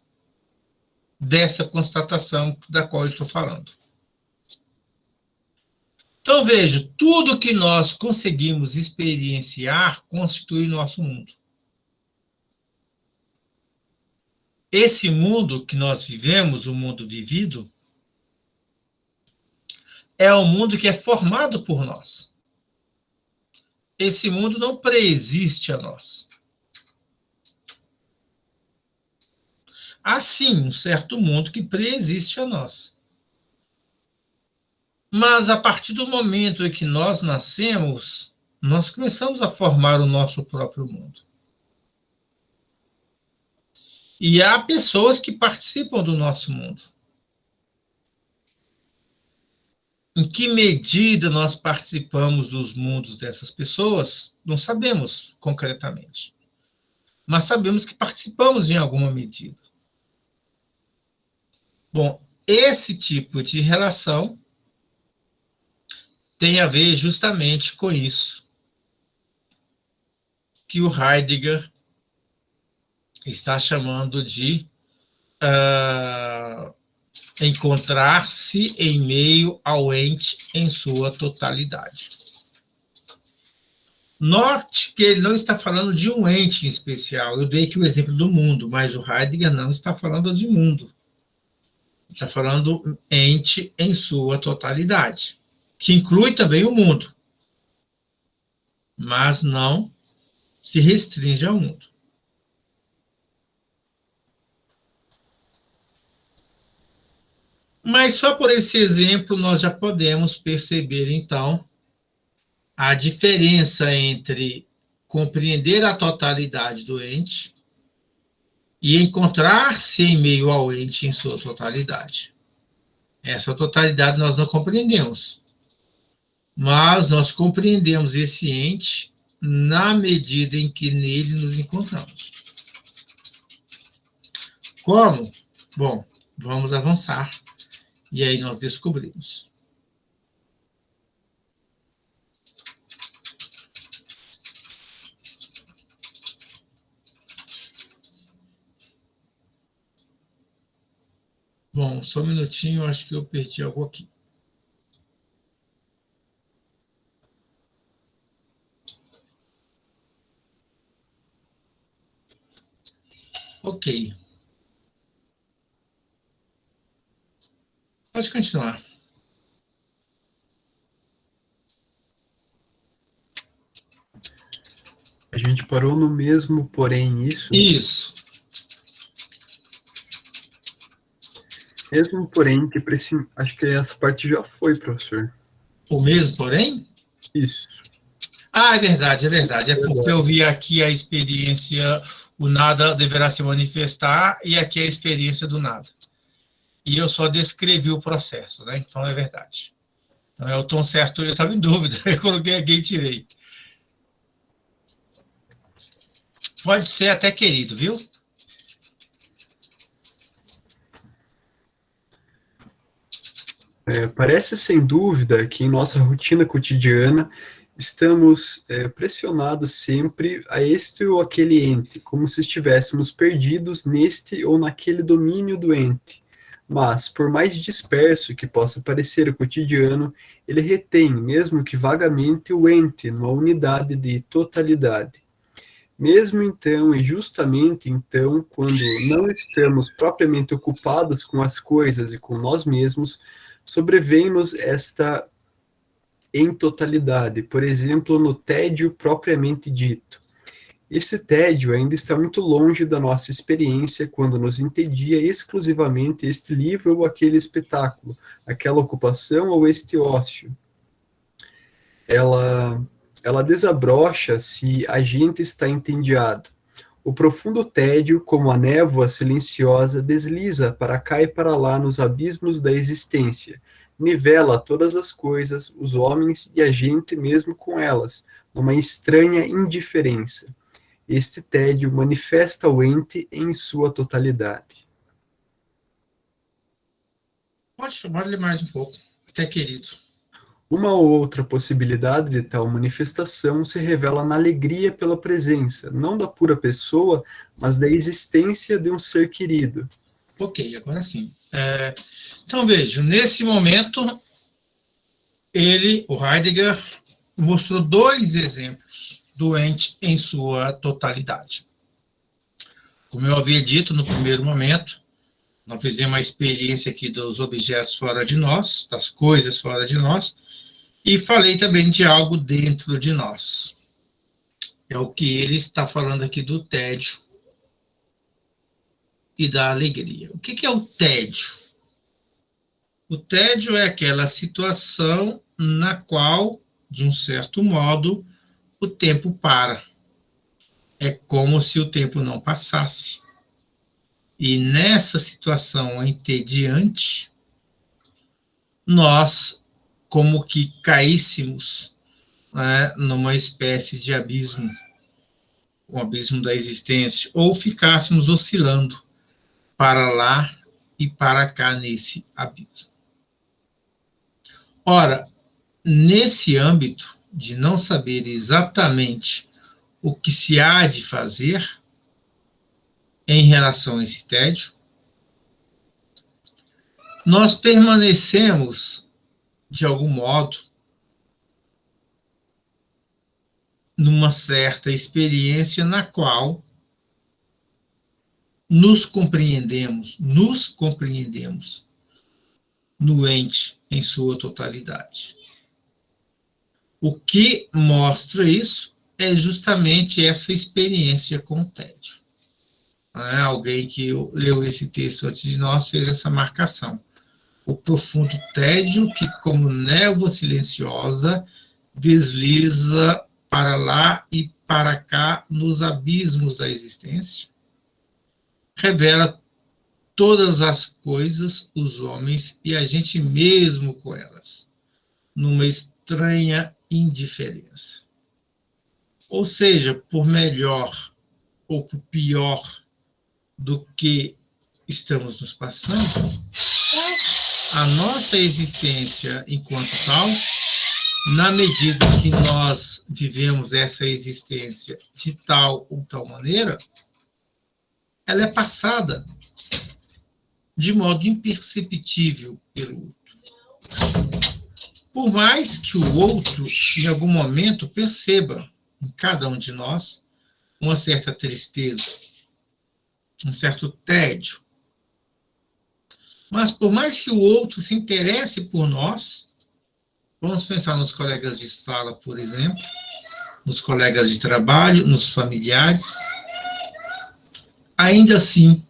dessa constatação da qual eu estou falando. Então, veja, tudo que nós conseguimos experienciar constitui nosso mundo. Esse mundo que nós vivemos, o mundo vivido, é um mundo que é formado por nós. Esse mundo não preexiste a nós. Há sim um certo mundo que preexiste a nós. Mas a partir do momento em que nós nascemos, nós começamos a formar o nosso próprio mundo. E há pessoas que participam do nosso mundo. Em que medida nós participamos dos mundos dessas pessoas, não sabemos concretamente. Mas sabemos que participamos em alguma medida. Bom, esse tipo de relação tem a ver justamente com isso que o Heidegger está chamando de encontrar-se em meio ao ente em sua totalidade. Note que ele não está falando de um ente em especial. Eu dei aqui o exemplo do mundo, mas o Heidegger não está falando de mundo. Está falando ente em sua totalidade, que inclui também o mundo, mas não se restringe ao mundo. Mas só por esse exemplo nós já podemos perceber, então, a diferença entre compreender a totalidade do ente e encontrar-se em meio ao ente em sua totalidade. Essa totalidade nós não compreendemos, mas nós compreendemos esse ente na medida em que nele nos encontramos. Como? Bom, vamos avançar. E aí nós descobrimos. Bom, só um minutinho, acho que eu perdi algo aqui. Ok. Pode continuar. gente parou no mesmo, porém isso. Isso. Mesmo, porém, que precisa. Acho que essa parte já foi, professor. O mesmo, porém? Isso. Ah, é verdade, é verdade. É porque eu vi aqui a experiência, o nada deverá se manifestar, e aqui a experiência do nada. E eu só descrevi o processo, né? Então é verdade. Então é o tom certo, eu estava em dúvida, eu coloquei aqui e tirei. Pode ser até querido, viu? Parece sem dúvida que em nossa rotina cotidiana estamos pressionados sempre a este ou aquele ente, como se estivéssemos perdidos neste ou naquele domínio do ente. Mas, por mais disperso que possa parecer o cotidiano, ele retém, mesmo que vagamente, o ente numa unidade de totalidade. Mesmo então, e justamente então, quando não estamos propriamente ocupados com as coisas e com nós mesmos, sobrevém-nos esta em totalidade, por exemplo, no tédio propriamente dito. Esse tédio ainda está muito longe da nossa experiência quando nos entedia exclusivamente este livro ou aquele espetáculo, aquela ocupação ou este ócio. Ela, ela desabrocha se a gente está entediado. O profundo tédio, como a névoa silenciosa, desliza para cá e para lá nos abismos da existência, nivela todas as coisas, os homens e a gente mesmo com elas, numa estranha indiferença. Este tédio manifesta o ente em sua totalidade. Pode ler mais um pouco, até querido. Uma ou outra possibilidade de tal manifestação se revela na alegria pela presença, não da pura pessoa, mas da existência de um ser querido. Ok, agora sim. Então, veja, nesse momento, o Heidegger, mostrou dois exemplos do ente em sua totalidade. Como eu havia dito no primeiro momento, nós fizemos uma experiência aqui dos objetos fora de nós, das coisas fora de nós, e falei também de algo dentro de nós. É o que ele está falando aqui do tédio e da alegria. O que é o tédio? O tédio é aquela situação na qual, de um certo modo, o tempo para. É como se o tempo não passasse. E nessa situação entediante, nós, como que caíssemos, né, numa espécie de abismo, um abismo da existência, ou ficássemos oscilando para lá e para cá nesse abismo. Ora, nesse âmbito de não saber exatamente o que se há de fazer em relação a esse tédio, nós permanecemos, de algum modo, numa certa experiência na qual nos compreendemos no ente em sua totalidade. O que mostra isso é justamente essa experiência com o tédio. Alguém que leu esse texto antes de nós fez essa marcação. O profundo tédio que, como névoa silenciosa, desliza para lá e para cá nos abismos da existência, revela todas as coisas, os homens e a gente mesmo com elas, numa estranha indiferença. Ou seja, por melhor ou por pior do que estamos nos passando, a nossa existência enquanto tal, na medida que nós vivemos essa existência de tal ou tal maneira, ela é passada de modo imperceptível pelo outro. Por mais que o outro, em algum momento, perceba em cada um de nós uma certa tristeza, um certo tédio, mas por mais que o outro se interesse por nós, vamos pensar nos colegas de sala, por exemplo, nos colegas de trabalho, nos familiares. Ainda assim,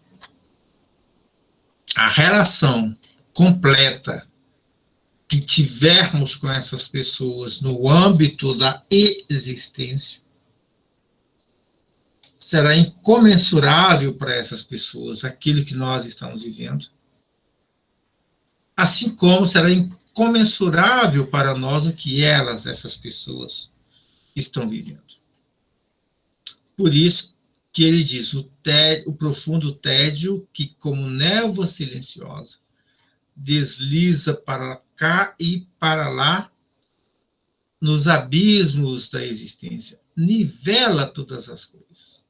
a relação completa que tivermos com essas pessoas no âmbito da existência será incomensurável para essas pessoas aquilo que nós estamos vivendo, assim como será incomensurável para nós o que elas, essas pessoas, estão vivendo. Por isso que ele diz, o profundo tédio que, como névoa silenciosa, desliza para cá e para lá nos abismos da existência, nivela todas as coisas,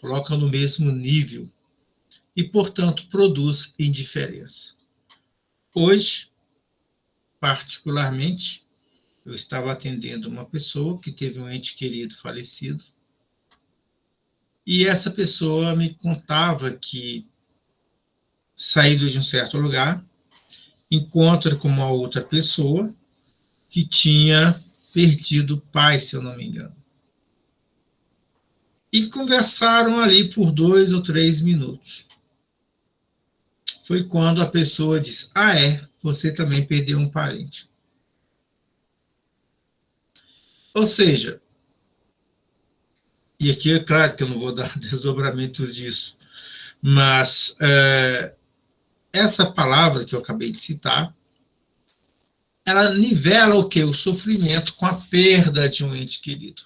coloca no mesmo nível e, portanto, produz indiferença. Hoje, particularmente, eu estava atendendo uma pessoa que teve um ente querido falecido, e essa pessoa me contava que, saído de um certo lugar, encontra com uma outra pessoa que tinha perdido o pai, se eu não me engano. E conversaram ali por 2 ou 3 minutos. Foi quando a pessoa disse, você também perdeu um parente. Ou seja, e aqui é claro que eu não vou dar desdobramentos disso, mas essa palavra que eu acabei de citar, ela nivela o quê? O sofrimento com a perda de um ente querido.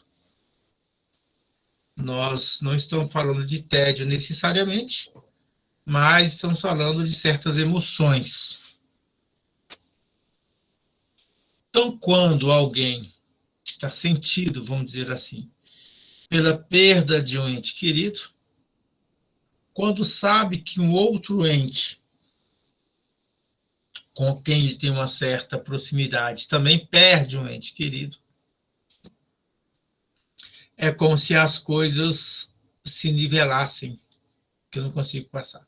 Nós não estamos falando de tédio necessariamente, mas estamos falando de certas emoções. Então, quando alguém está sentido, vamos dizer assim, pela perda de um ente querido, quando sabe que um outro ente com quem ele tem uma certa proximidade também perde um ente querido, é como se as coisas se nivelassem, que eu não consigo passar.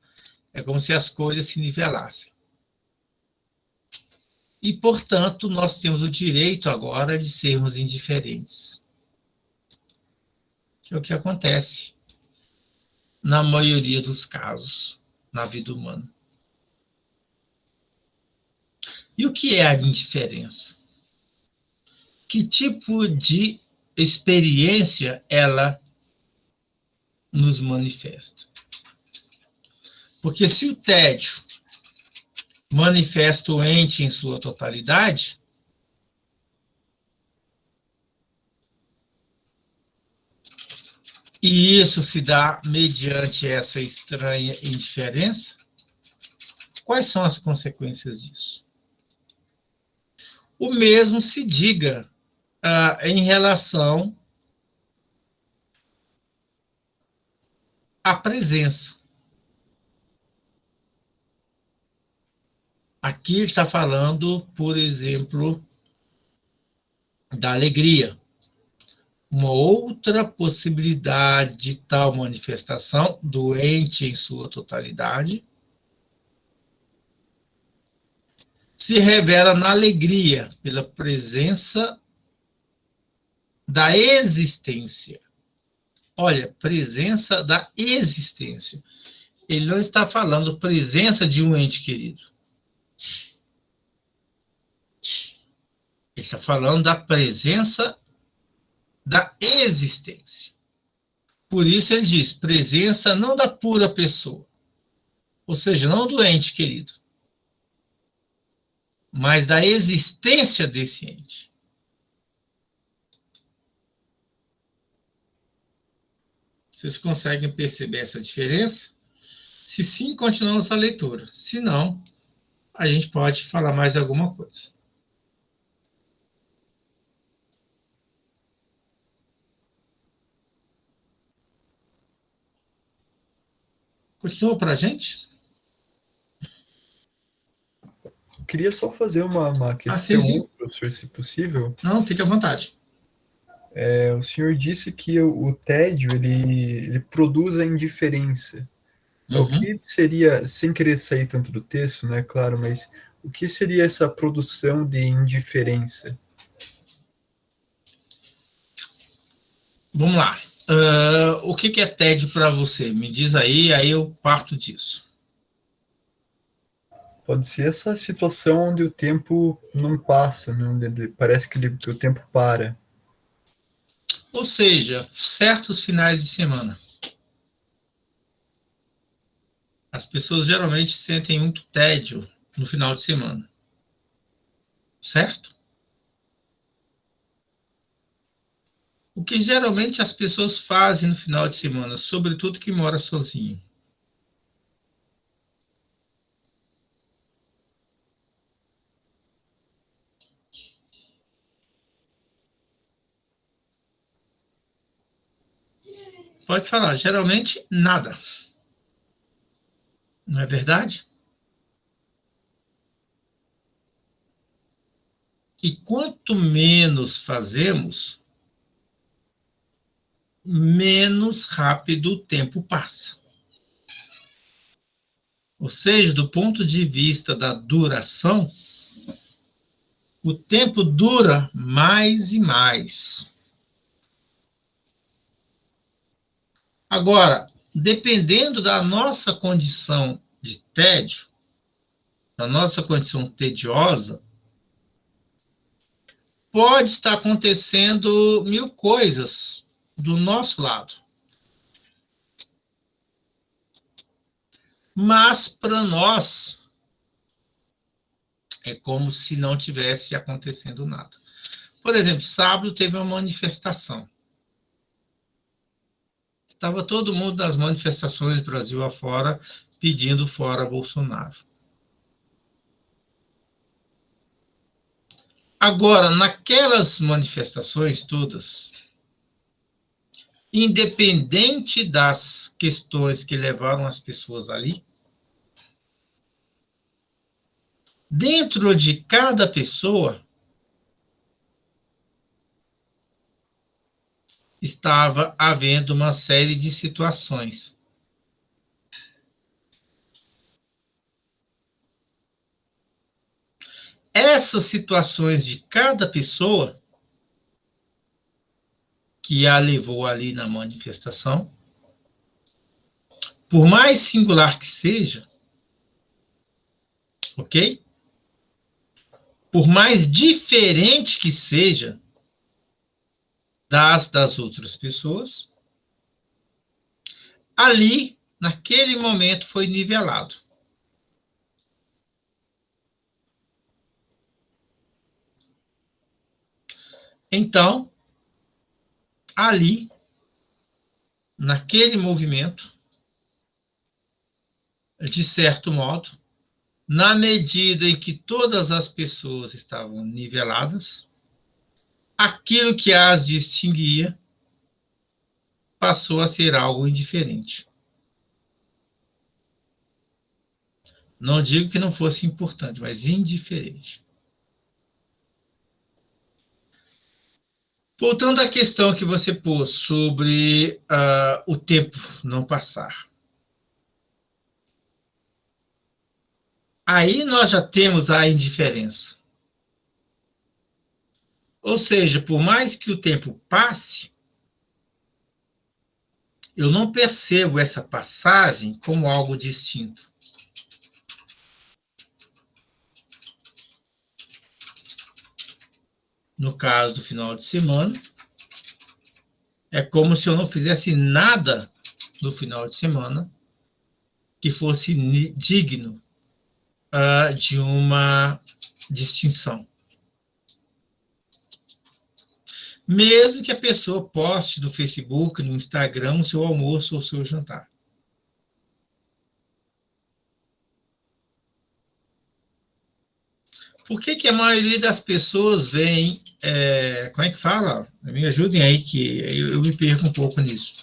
É como se as coisas se nivelassem. E, portanto, nós temos o direito agora de sermos indiferentes. Que é o que acontece na maioria dos casos na vida humana. E o que é a indiferença? Que tipo de experiência ela nos manifesta? Porque se o tédio manifesta o ente em sua totalidade, e isso se dá mediante essa estranha indiferença, quais são as consequências disso? O mesmo se diga em relação à presença. Aqui ele está falando, por exemplo, da alegria. Uma outra possibilidade de tal manifestação, doente em sua totalidade, se revela na alegria, pela presença da existência. Olha, presença da existência. Ele não está falando presença de um ente querido. Ele está falando da presença da existência. Por isso ele diz, presença não da pura pessoa, ou seja, não do ente querido, mas da existência desse ente. Vocês conseguem perceber essa diferença? Se sim, continuamos a leitura. Se não, a gente pode falar mais alguma coisa. Continua para a gente? Eu queria só fazer uma Sim, questão, sim. professor, se possível. Não, fique à vontade. O senhor disse que o tédio ele produz a indiferença. O Uhum. que seria, sem querer sair tanto do texto, né, claro, mas o que seria essa produção de indiferença? Vamos lá. O que é tédio para você? Me diz aí eu parto disso. Pode ser essa situação onde o tempo não passa, né? Parece que o tempo para. Ou seja, certos finais de semana. As pessoas geralmente sentem muito tédio no final de semana, certo? O que geralmente as pessoas fazem no final de semana, sobretudo quem mora sozinho? Pode falar, geralmente nada. Não é verdade? E quanto menos fazemos, menos rápido o tempo passa. Ou seja, do ponto de vista da duração, o tempo dura mais e mais. Agora, dependendo da nossa condição de tédio, da nossa condição tediosa, pode estar acontecendo mil coisas do nosso lado. Mas, para nós, é como se não tivesse acontecendo nada. Por exemplo, sábado teve uma manifestação. Estava todo mundo nas manifestações Brasil afora pedindo fora Bolsonaro. Agora, naquelas manifestações todas, independente das questões que levaram as pessoas ali, dentro de cada pessoa estava havendo uma série de situações. Essas situações de cada pessoa que a levou ali na manifestação, por mais singular que seja, ok? Por mais diferente que seja das outras pessoas, ali, naquele momento, foi nivelado. Então, ali, naquele movimento, de certo modo, na medida em que todas as pessoas estavam niveladas, aquilo que as distinguia passou a ser algo indiferente. Não digo que não fosse importante, mas indiferente. Voltando à questão que você pôs sobre o tempo não passar. Aí nós já temos a indiferença. Ou seja, por mais que o tempo passe, eu não percebo essa passagem como algo distinto. No caso do final de semana, é como se eu não fizesse nada no final de semana que fosse digno de uma distinção. Mesmo que a pessoa poste no Facebook, no Instagram, o seu almoço ou o seu jantar. Por que a maioria das pessoas vem... como é que fala? Me ajudem aí, que eu me perco um pouco nisso.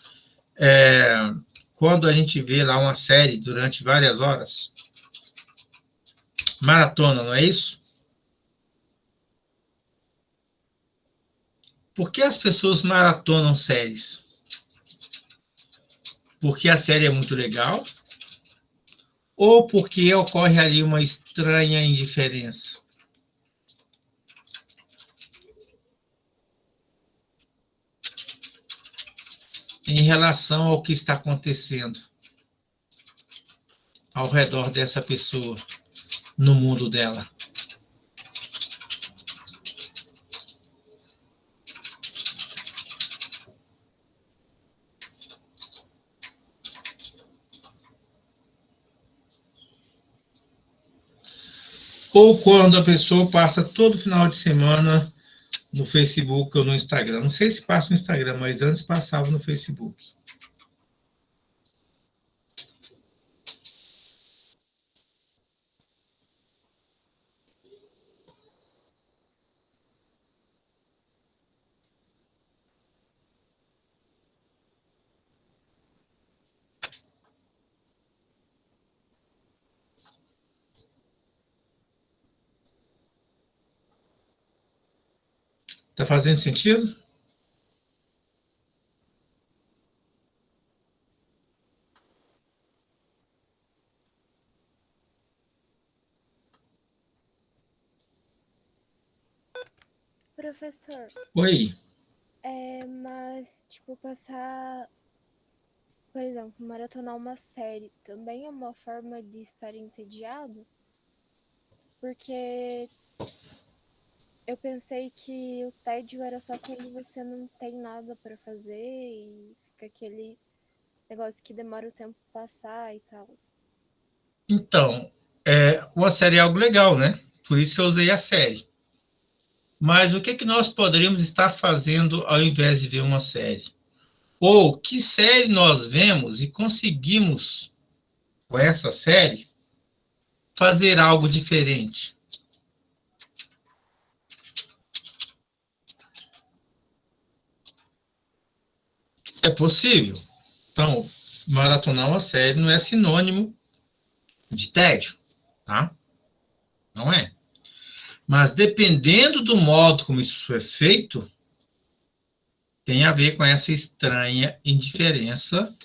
Quando a gente vê lá uma série durante várias horas, maratona, não é isso? Por que as pessoas maratonam séries? Porque a série é muito legal? Ou porque ocorre ali uma estranha indiferença? em relação ao que está acontecendo ao redor dessa pessoa, no mundo dela. Ou quando a pessoa passa todo final de semana no Facebook ou no Instagram. Não sei se passa no Instagram, mas antes passava no Facebook. Está fazendo sentido? Professor, Oi. mas, tipo, passar, por exemplo, maratonar uma série também é uma forma de estar entediado? Porque eu pensei que o tédio era só quando você não tem nada pra fazer e fica aquele negócio que demora o tempo passar e tal. Então, uma série é algo legal, né? Por isso que eu usei a série. Mas o que, que nós poderíamos estar fazendo ao invés de ver uma série? Ou que série nós vemos e conseguimos, com essa série, fazer algo diferente? É possível. Então, maratonar uma série não é sinônimo de tédio, tá? Não é. Mas dependendo do modo como isso é feito, tem a ver com essa estranha indiferença,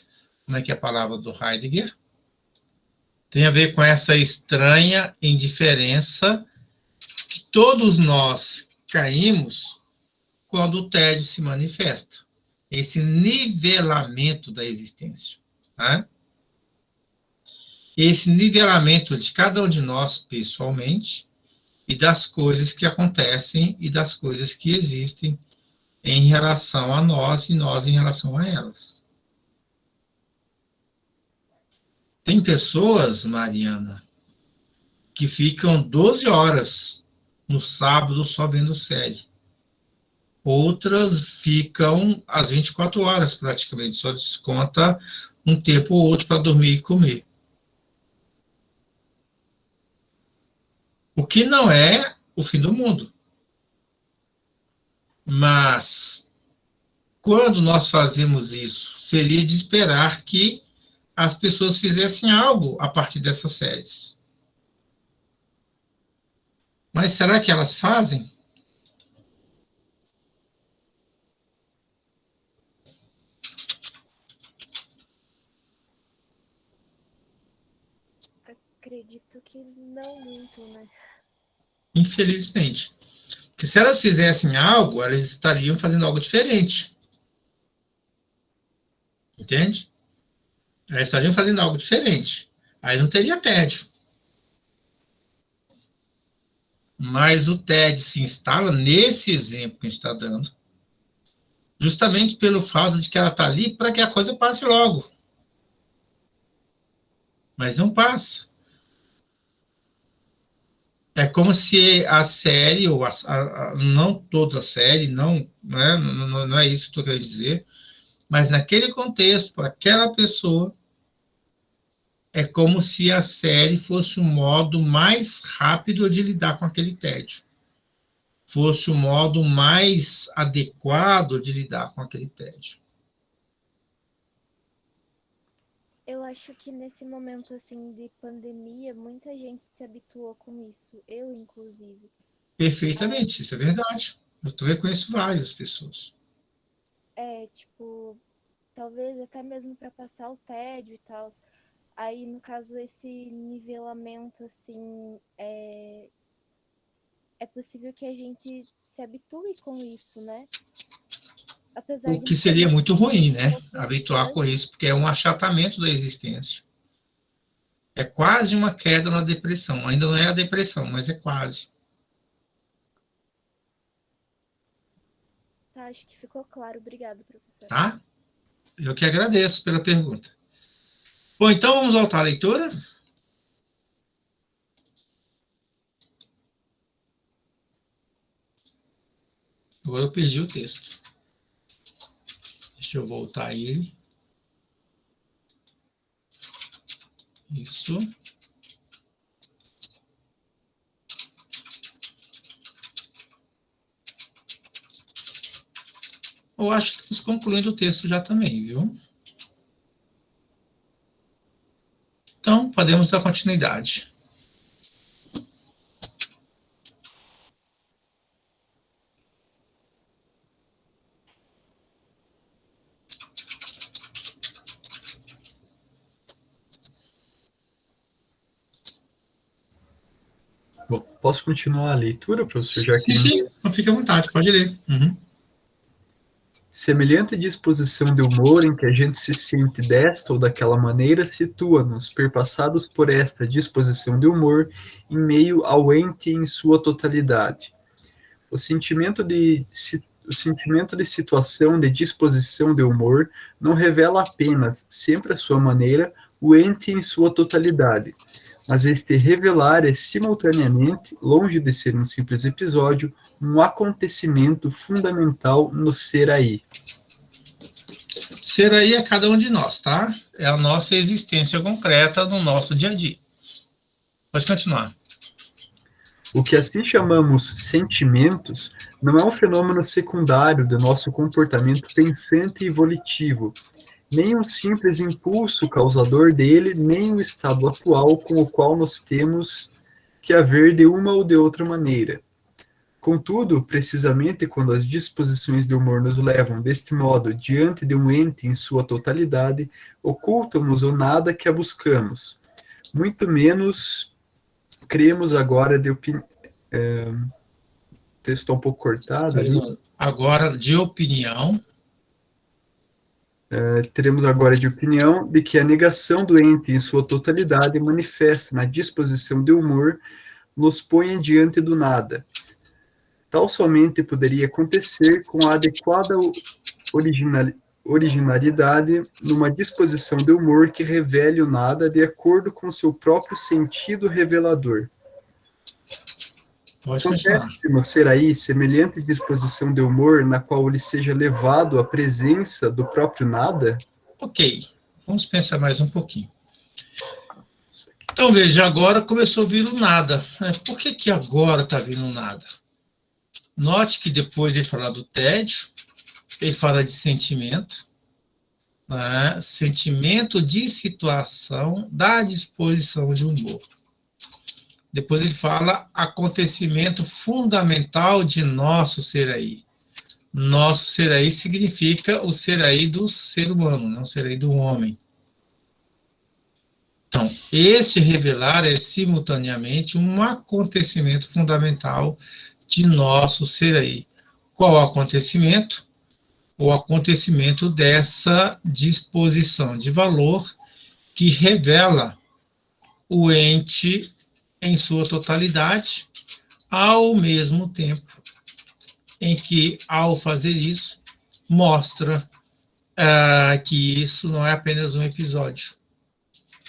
como é que é a palavra do Heidegger? Tem a ver com essa estranha indiferença que todos nós caímos quando o tédio se manifesta. Esse nivelamento da existência. Né? Esse nivelamento de cada um de nós pessoalmente e das coisas que acontecem e das coisas que existem em relação a nós e nós em relação a elas. Tem pessoas, Mariana, que ficam 12 horas no sábado só vendo série. Outras ficam às 24 horas praticamente, só desconta um tempo ou outro para dormir e comer. O que não é o fim do mundo. Mas quando nós fazemos isso, seria de esperar que as pessoas fizessem algo a partir dessas séries. Mas será que elas fazem? Acredito que não muito, né? Infelizmente. Porque se elas fizessem algo, elas estariam fazendo algo diferente. Entende? Elas estariam fazendo algo diferente. Aí não teria tédio. Mas o tédio se instala nesse exemplo que a gente está dando, justamente pelo fato de que ela está ali para que a coisa passe logo. Mas não passa. É como se a série, ou não toda a série, não é isso que estou querendo dizer, mas naquele contexto, para aquela pessoa, é como se a série fosse um modo mais rápido de lidar com aquele tédio. Fosse o modo mais adequado de lidar com aquele tédio. Eu acho que nesse momento assim de pandemia, muita gente se habituou com isso, eu inclusive. Perfeitamente, isso é verdade. Eu também conheço várias pessoas. Tipo, talvez até mesmo para passar o tédio e tal. Aí, no caso, esse nivelamento, assim, é possível que a gente se habitue com isso, né? apesar O de que não seria ser muito ruim, né? muito Habituar com distante, isso, porque é um achatamento da existência. É quase uma queda na depressão. Ainda não é a depressão, mas é quase. tá, acho que ficou claro. Obrigado, professor. Tá? Eu que agradeço pela pergunta. Bom, então vamos voltar à leitura. Agora eu perdi o texto. Deixa eu voltar a ele. Isso. Eu acho que estamos concluindo o texto já também, viu? Então, podemos dar continuidade. Bom, posso continuar a leitura, professor? Já que Sim, sim, então fique à vontade, pode ler. Uhum. semelhante disposição de humor em que a gente se sente desta ou daquela maneira situa-nos, perpassados por esta disposição de humor, em meio ao ente em sua totalidade. O sentimento de situação, de disposição de humor, não revela apenas, sempre à sua maneira, o ente em sua totalidade, mas este revelar é simultaneamente, longe de ser um simples episódio, um acontecimento fundamental no ser aí. Ser aí é cada um de nós, tá? É a nossa existência concreta no nosso dia a dia. Pode continuar. O que assim chamamos sentimentos não é um fenômeno secundário do nosso comportamento pensante e volitivo, nem um simples impulso causador dele, nem o estado atual com o qual nós temos que haver de uma ou de outra maneira. Contudo, precisamente quando as disposições de humor nos levam deste modo diante de um ente em sua totalidade, ocultamos o nada que a buscamos. Muito menos cremos agora de opinião. O texto está um pouco cortado ali. Agora, de opinião. Teremos agora de opinião de que a negação do ente em sua totalidade manifesta na disposição de humor, nos põe diante do nada. Tal somente poderia acontecer com a adequada originalidade numa disposição de humor que revele o nada de acordo com seu próprio sentido revelador. Pode continuar. Acontece no ser aí semelhante disposição de humor na qual ele seja levado à presença do próprio nada? Ok, vamos pensar mais um pouquinho. Então, veja, agora começou a vir o nada. Por que agora está vindo o nada? Note que depois de falar do tédio, ele fala de sentimento, né? Sentimento de situação da disposição de humor. Depois ele fala acontecimento fundamental de nosso ser aí. Nosso ser aí significa o ser aí do ser humano, não o ser aí do homem. Então, este revelar é simultaneamente um acontecimento fundamental de nosso ser aí. Qual o acontecimento? O acontecimento dessa disposição de valor que revela o ente em sua totalidade, ao mesmo tempo em que, ao fazer isso, mostra que isso não é apenas um episódio,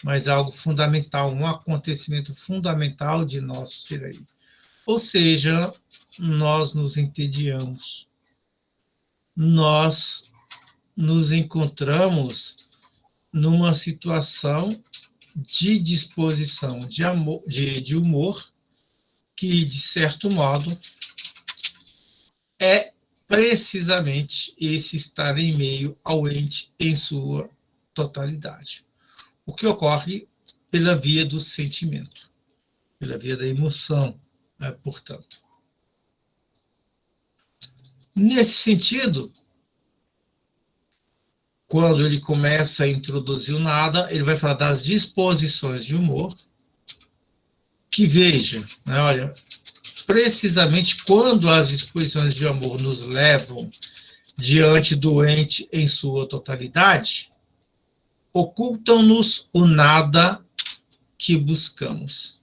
mas algo fundamental, um acontecimento fundamental de nosso ser aí. Ou seja, nós nos entediamos, nós nos encontramos numa situação de disposição de, amor, de humor, que, de certo modo, é precisamente esse estar em meio ao ente em sua totalidade. O que ocorre pela via do sentimento, pela via da emoção, portanto. Nesse sentido, quando ele começa a introduzir o nada, ele vai falar das disposições de humor, que veja, né, olha, precisamente quando as disposições de amor nos levam diante do ente em sua totalidade, ocultam-nos o nada que buscamos.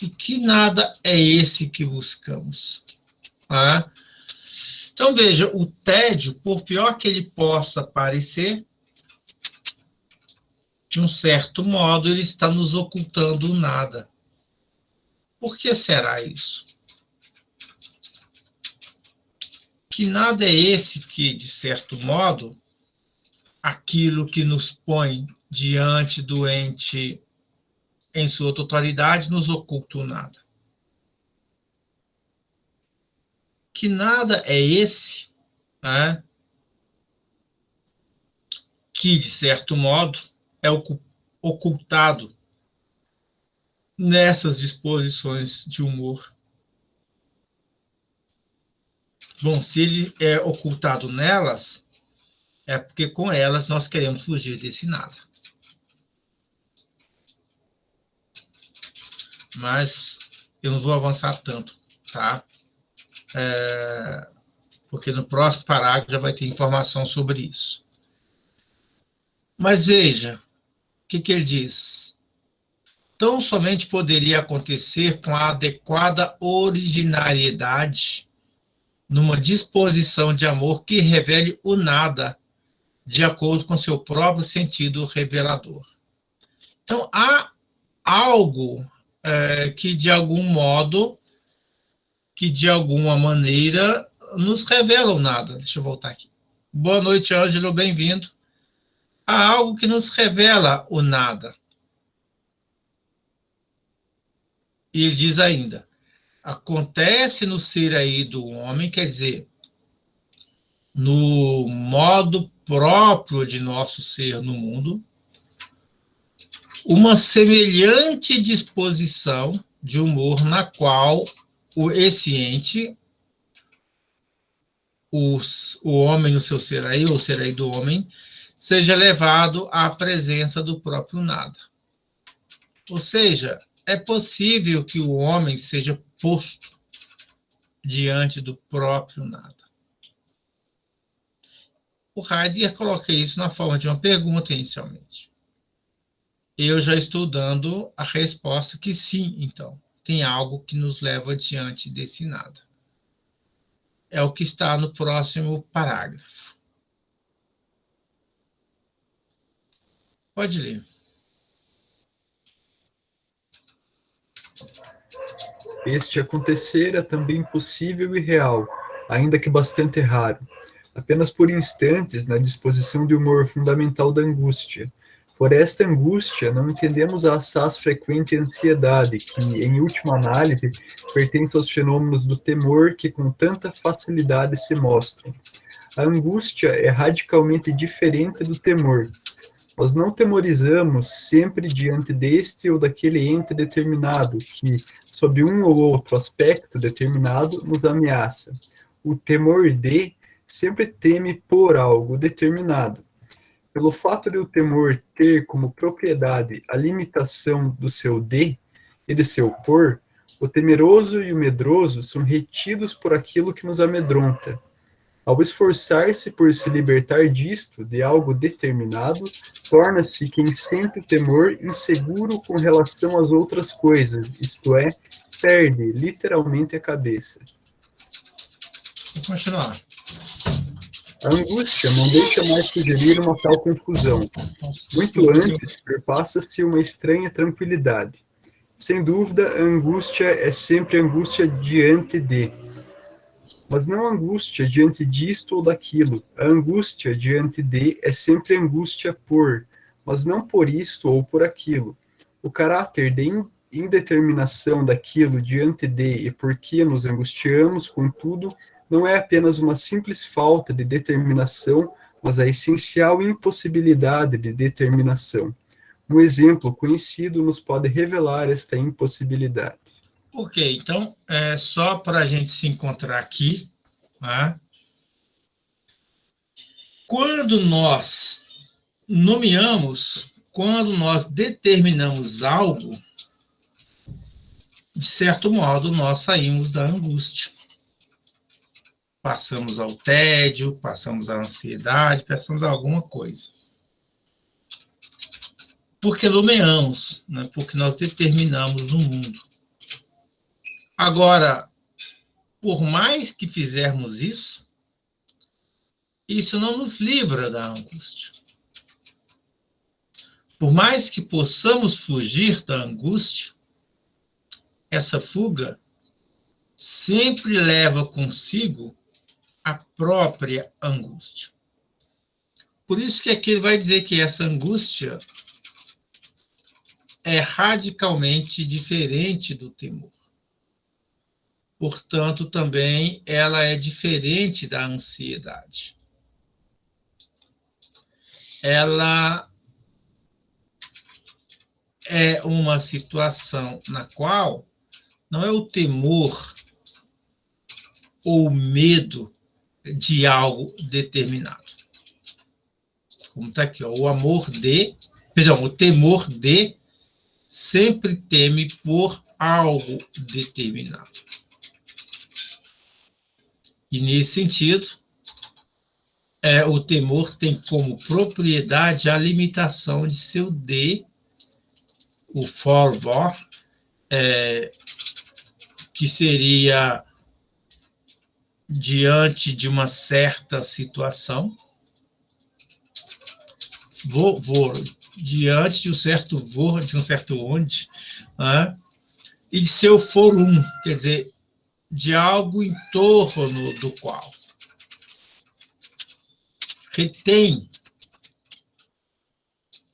E que nada é esse que buscamos? Ah? Então, veja, o tédio, por pior que ele possa parecer, de um certo modo, ele está nos ocultando o nada. Por que será isso? Que nada é esse que, de certo modo, aquilo que nos põe diante do ente em sua totalidade, nos oculta o nada. Que nada é esse, né, que, de certo modo, é ocultado nessas disposições de humor. Bom, se ele é ocultado nelas, é porque com elas nós queremos fugir desse nada. Mas eu não vou avançar tanto, tá? Porque no próximo parágrafo já vai ter informação sobre isso. Mas veja, o que ele diz? Tão somente poderia acontecer com a adequada originariedade numa disposição de amor que revele o nada, de acordo com seu próprio sentido revelador. Então, há algo que, de algum modo, que, de alguma maneira, nos revela o nada. Deixa eu voltar aqui. Boa noite, Ângelo, bem-vindo. Há algo que nos revela o nada. E ele diz ainda, acontece no ser aí do homem, quer dizer, no modo próprio de nosso ser no mundo, uma semelhante disposição de humor na qual esse ente, o homem no seu ser aí, ou ser aí do homem, seja levado à presença do próprio nada. Ou seja, é possível que o homem seja posto diante do próprio nada. O Heidegger coloca isso na forma de uma pergunta inicialmente. Eu já estou dando a resposta que sim, então, tem algo que nos leva diante desse nada. É o que está no próximo parágrafo. Pode ler. Este acontecer é também possível e real, ainda que bastante raro, apenas por instantes na disposição de humor fundamental da angústia. Por esta angústia, não entendemos a assaz frequente ansiedade, que, em última análise, pertence aos fenômenos do temor que com tanta facilidade se mostram. A angústia é radicalmente diferente do temor. Nós não temorizamos sempre diante deste ou daquele ente determinado, que, sob um ou outro aspecto determinado, nos ameaça. O temor sempre teme por algo determinado. Pelo fato de o temor ter como propriedade a limitação do seu de e de seu por, o temeroso e o medroso são retidos por aquilo que nos amedronta. Ao esforçar-se por se libertar disto, de algo determinado, torna-se quem sente o temor inseguro com relação às outras coisas, isto é, perde literalmente a cabeça. Vou continuar. A angústia não deixa mais sugerir uma tal confusão. Muito antes, perpassa-se uma estranha tranquilidade. Sem dúvida, a angústia é sempre angústia diante de. Mas não angústia diante disto ou daquilo. A angústia diante de é sempre angústia por, mas não por isto ou por aquilo. O caráter de indeterminação daquilo diante de e por que nos angustiamos, contudo, não é apenas uma simples falta de determinação, mas a essencial impossibilidade de determinação. Um exemplo conhecido nos pode revelar esta impossibilidade. Ok, então, só para a gente se encontrar aqui, né? Quando nós nomeamos, quando nós determinamos algo, de certo modo, nós saímos da angústia. passamos ao tédio, passamos à ansiedade, passamos a alguma coisa. Porque nomeamos, né? Porque nós determinamos o mundo. Agora, por mais que fizermos isso, isso não nos livra da angústia. Por mais que possamos fugir da angústia, essa fuga sempre leva consigo a própria angústia. Por isso que aqui ele vai dizer que essa angústia é radicalmente diferente do temor. Portanto, também ela é diferente da ansiedade. Ela é uma situação na qual não é o temor ou o medo de algo determinado. Como está aqui, ó, o temor de sempre teme por algo determinado. E nesse sentido, o temor tem como propriedade a limitação de seu de, o forvor, que seria diante de uma certa situação, diante de um certo de um certo onde, né? E de seu forum, quer dizer, de algo em torno do qual retém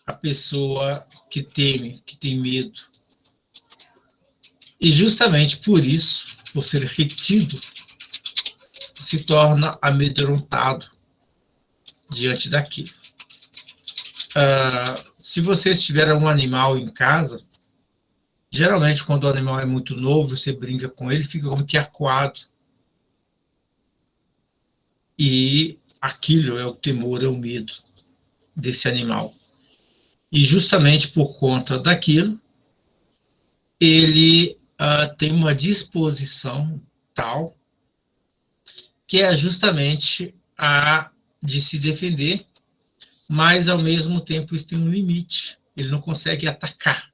a pessoa que teme, que tem medo. E justamente por isso, por ser retido, se torna amedrontado diante daquilo. Se vocês tiverem um animal em casa, geralmente quando o animal é muito novo, você brinca com ele, fica como que acuado. E aquilo é o temor, é o medo desse animal. E justamente por conta daquilo, ele tem uma disposição tal que é justamente a de se defender, mas, ao mesmo tempo, isso tem um limite. Ele não consegue atacar.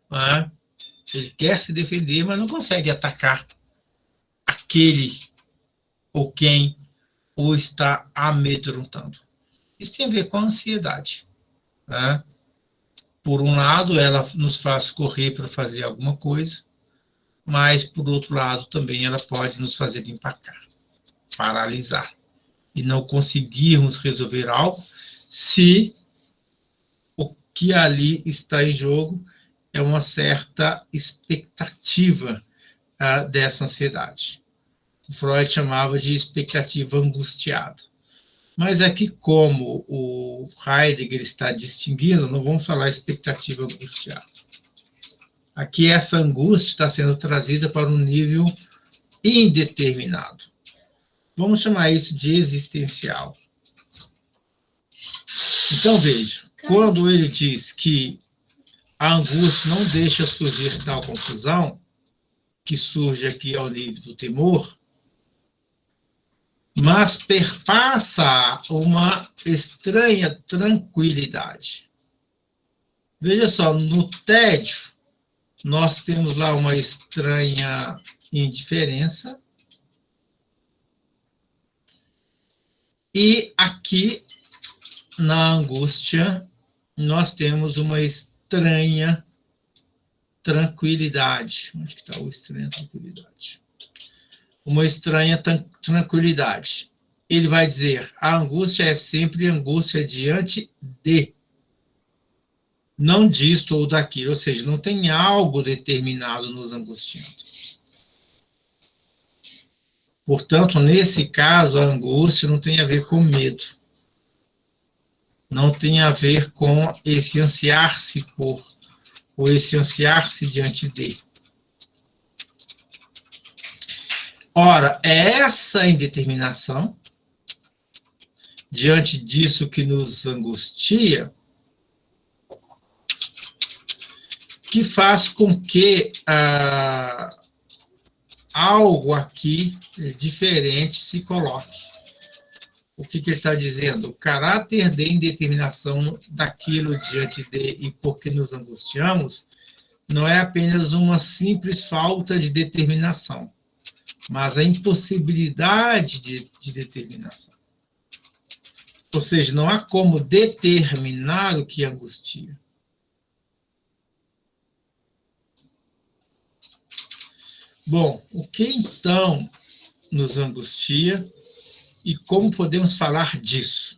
Né? Ele quer se defender, mas não consegue atacar aquele ou quem o está amedrontando. Isso tem a ver com a ansiedade. Né? Por um lado, ela nos faz correr para fazer alguma coisa, mas, por outro lado, também ela pode nos fazer empacar, paralisar, e não conseguirmos resolver algo se o que ali está em jogo é uma certa expectativa dessa ansiedade. O Freud chamava de expectativa angustiada. Mas aqui, como o Heidegger está distinguindo, não vamos falar expectativa angustiada. Aqui essa angústia está sendo trazida para um nível indeterminado. Vamos chamar isso de existencial. Então, veja, quando ele diz que a angústia não deixa surgir tal confusão, que surge aqui ao nível do temor, mas perpassa uma estranha tranquilidade. Veja só, no tédio, nós temos lá uma estranha indiferença, e aqui, na angústia, nós temos uma estranha tranquilidade. Onde que está o estranha tranquilidade? Uma estranha tranquilidade. Ele vai dizer, a angústia é sempre angústia diante de, não disto ou daquilo, ou seja, não tem algo determinado nos angustiando. Portanto, nesse caso, a angústia não tem a ver com medo. Não tem a ver com esse ansiar-se por, ou esse ansiar-se diante de. Ora, é essa indeterminação, diante disso que nos angustia, que faz com que algo aqui diferente se coloque. O que ele está dizendo? O caráter de indeterminação daquilo diante de e por que nos angustiamos não é apenas uma simples falta de determinação, mas a impossibilidade de determinação. Ou seja, não há como determinar o que angustia. Bom, o que então nos angustia e como podemos falar disso?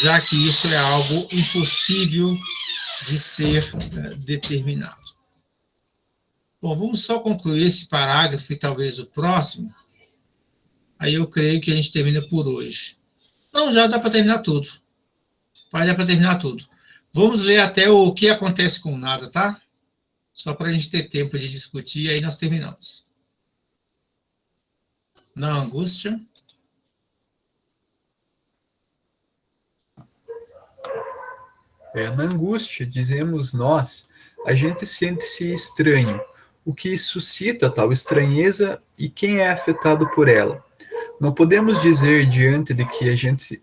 Já que isso é algo impossível de ser determinado. Bom, vamos só concluir esse parágrafo e talvez o próximo. Aí eu creio que a gente termina por hoje. Não, já dá para terminar tudo. Vai dar para terminar tudo. Vamos ler até o que acontece com nada, tá? Só para a gente ter tempo de discutir, aí nós terminamos. Na angústia. Na angústia, dizemos nós, a gente sente-se estranho, o que suscita tal estranheza e quem é afetado por ela. Não podemos dizer diante de que a gente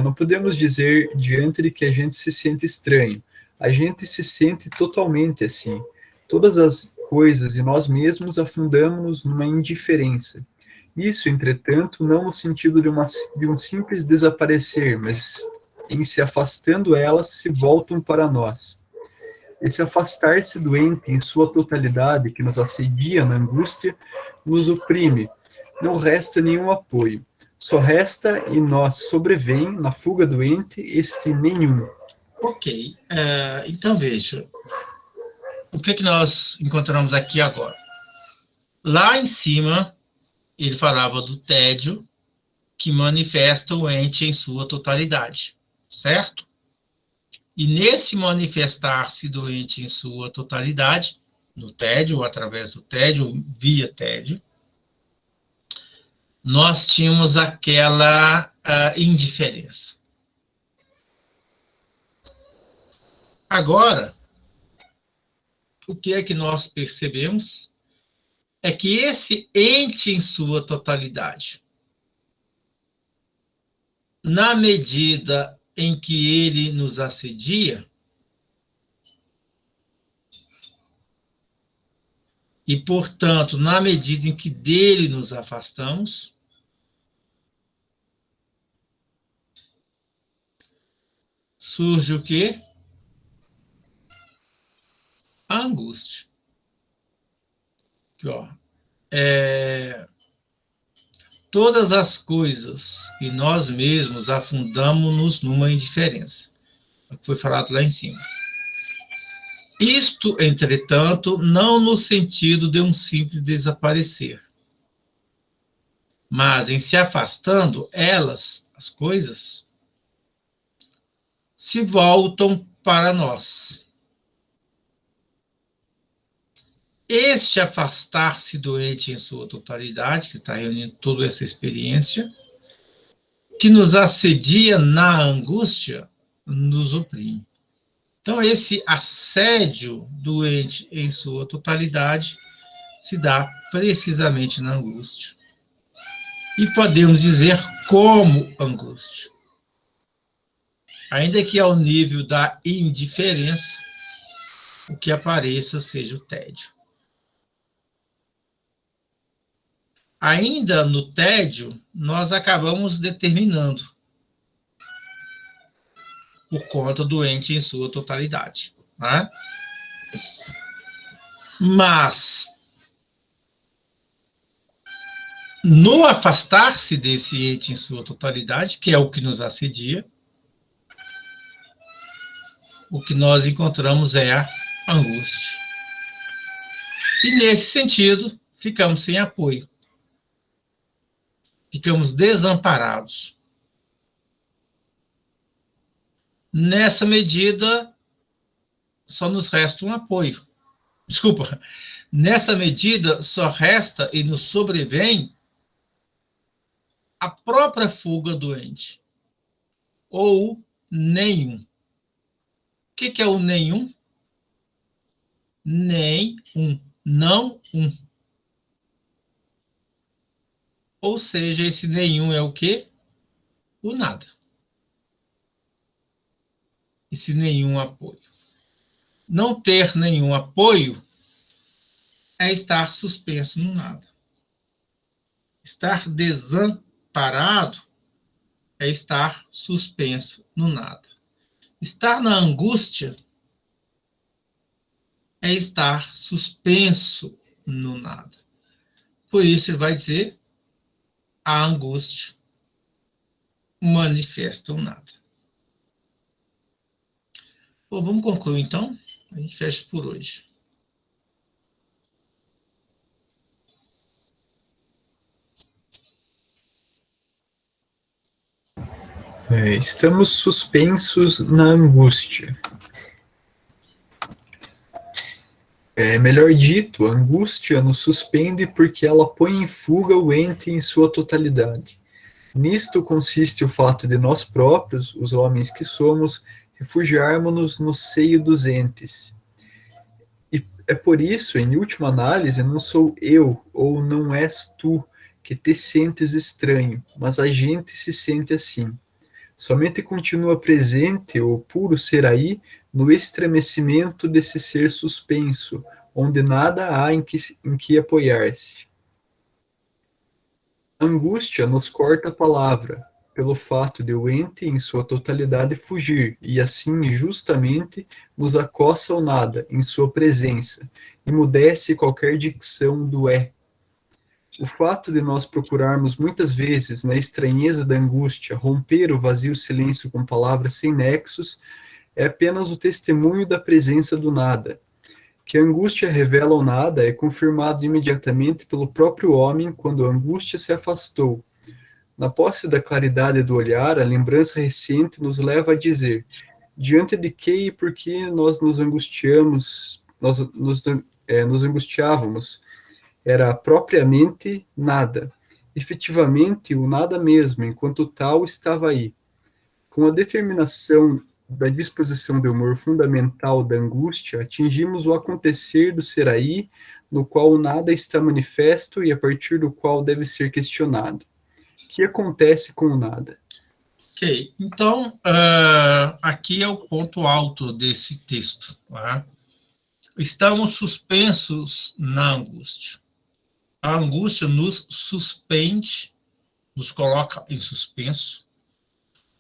não podemos dizer diante de que a gente se sente estranho. A gente se sente totalmente assim. Todas as coisas e nós mesmos afundamos numa indiferença. Isso, entretanto, não no sentido de um simples desaparecer, mas em se afastando elas, se voltam para nós. Esse afastar-se doente em sua totalidade, que nos assedia na angústia, nos oprime. Não resta nenhum apoio. Só resta e nós sobrevém, na fuga doente, este nenhum. Ok. Então, veja. O que nós encontramos aqui agora? Lá em cima, ele falava do tédio que manifesta o ente em sua totalidade, certo? E nesse manifestar-se do ente em sua totalidade, no tédio, ou através do tédio, via tédio, nós tínhamos aquela indiferença. Agora, o que é que nós percebemos? É que esse ente em sua totalidade, na medida em que ele nos assedia, e, portanto, na medida em que dele nos afastamos, surge o quê? A angústia. Aqui, ó. Todas as coisas e nós mesmos afundamos-nos numa indiferença. É o que foi falado lá em cima. Isto, entretanto, não no sentido de um simples desaparecer, mas em se afastando, elas, as coisas, se voltam para nós. Este afastar-se doente em sua totalidade, que está reunindo toda essa experiência, que nos assedia na angústia, nos oprime. Então, esse assédio doente em sua totalidade se dá precisamente na angústia. E podemos dizer como angústia. Ainda que ao nível da indiferença, o que apareça seja o tédio. Ainda no tédio, nós acabamos determinando, por conta do ente em sua totalidade. Né? Mas, no afastar-se desse ente em sua totalidade, que é o que nos assedia, o que nós encontramos é a angústia. E, nesse sentido, ficamos sem apoio. Ficamos desamparados. Nessa medida, só nos resta um apoio. Desculpa. Nessa medida, só resta e nos sobrevém a própria fuga doente. Ou nenhum. O que é o nenhum? Nem um. Não um. Ou seja, esse nenhum é o quê? O nada. Esse nenhum apoio. Não ter nenhum apoio é estar suspenso no nada. Estar desamparado é estar suspenso no nada. Estar na angústia é estar suspenso no nada. Por isso ele vai dizer a angústia manifesta o nada. Bom, vamos concluir então. A gente fecha por hoje. Estamos suspensos na angústia. Melhor dito, a angústia nos suspende porque ela põe em fuga o ente em sua totalidade. Nisto consiste o fato de nós próprios, os homens que somos, refugiarmos-nos no seio dos entes. E é por isso, em última análise, não sou eu ou não és tu que te sentes estranho, mas a gente se sente assim. Somente continua presente o puro ser aí no estremecimento desse ser suspenso, onde nada há em que apoiar-se. A angústia nos corta a palavra, pelo fato de o ente em sua totalidade fugir, e assim justamente nos acossa o nada em sua presença, e mudece qualquer dicção do é. O fato de nós procurarmos muitas vezes, na estranheza da angústia, romper o vazio silêncio com palavras sem nexos, é apenas o testemunho da presença do nada. Que a angústia revela o nada é confirmado imediatamente pelo próprio homem quando a angústia se afastou. Na posse da claridade do olhar, a lembrança recente nos leva a dizer: diante de que e por que nós nos angustiamos, nos angustiávamos? Era propriamente nada. Efetivamente, o nada mesmo, enquanto tal, estava aí. Com a determinação da disposição de humor fundamental da angústia, atingimos o acontecer do ser aí, no qual o nada está manifesto e a partir do qual deve ser questionado. O que acontece com o nada? Ok, então, aqui é o ponto alto desse texto. Tá? Estamos suspensos na angústia. A angústia nos suspende, nos coloca em suspenso,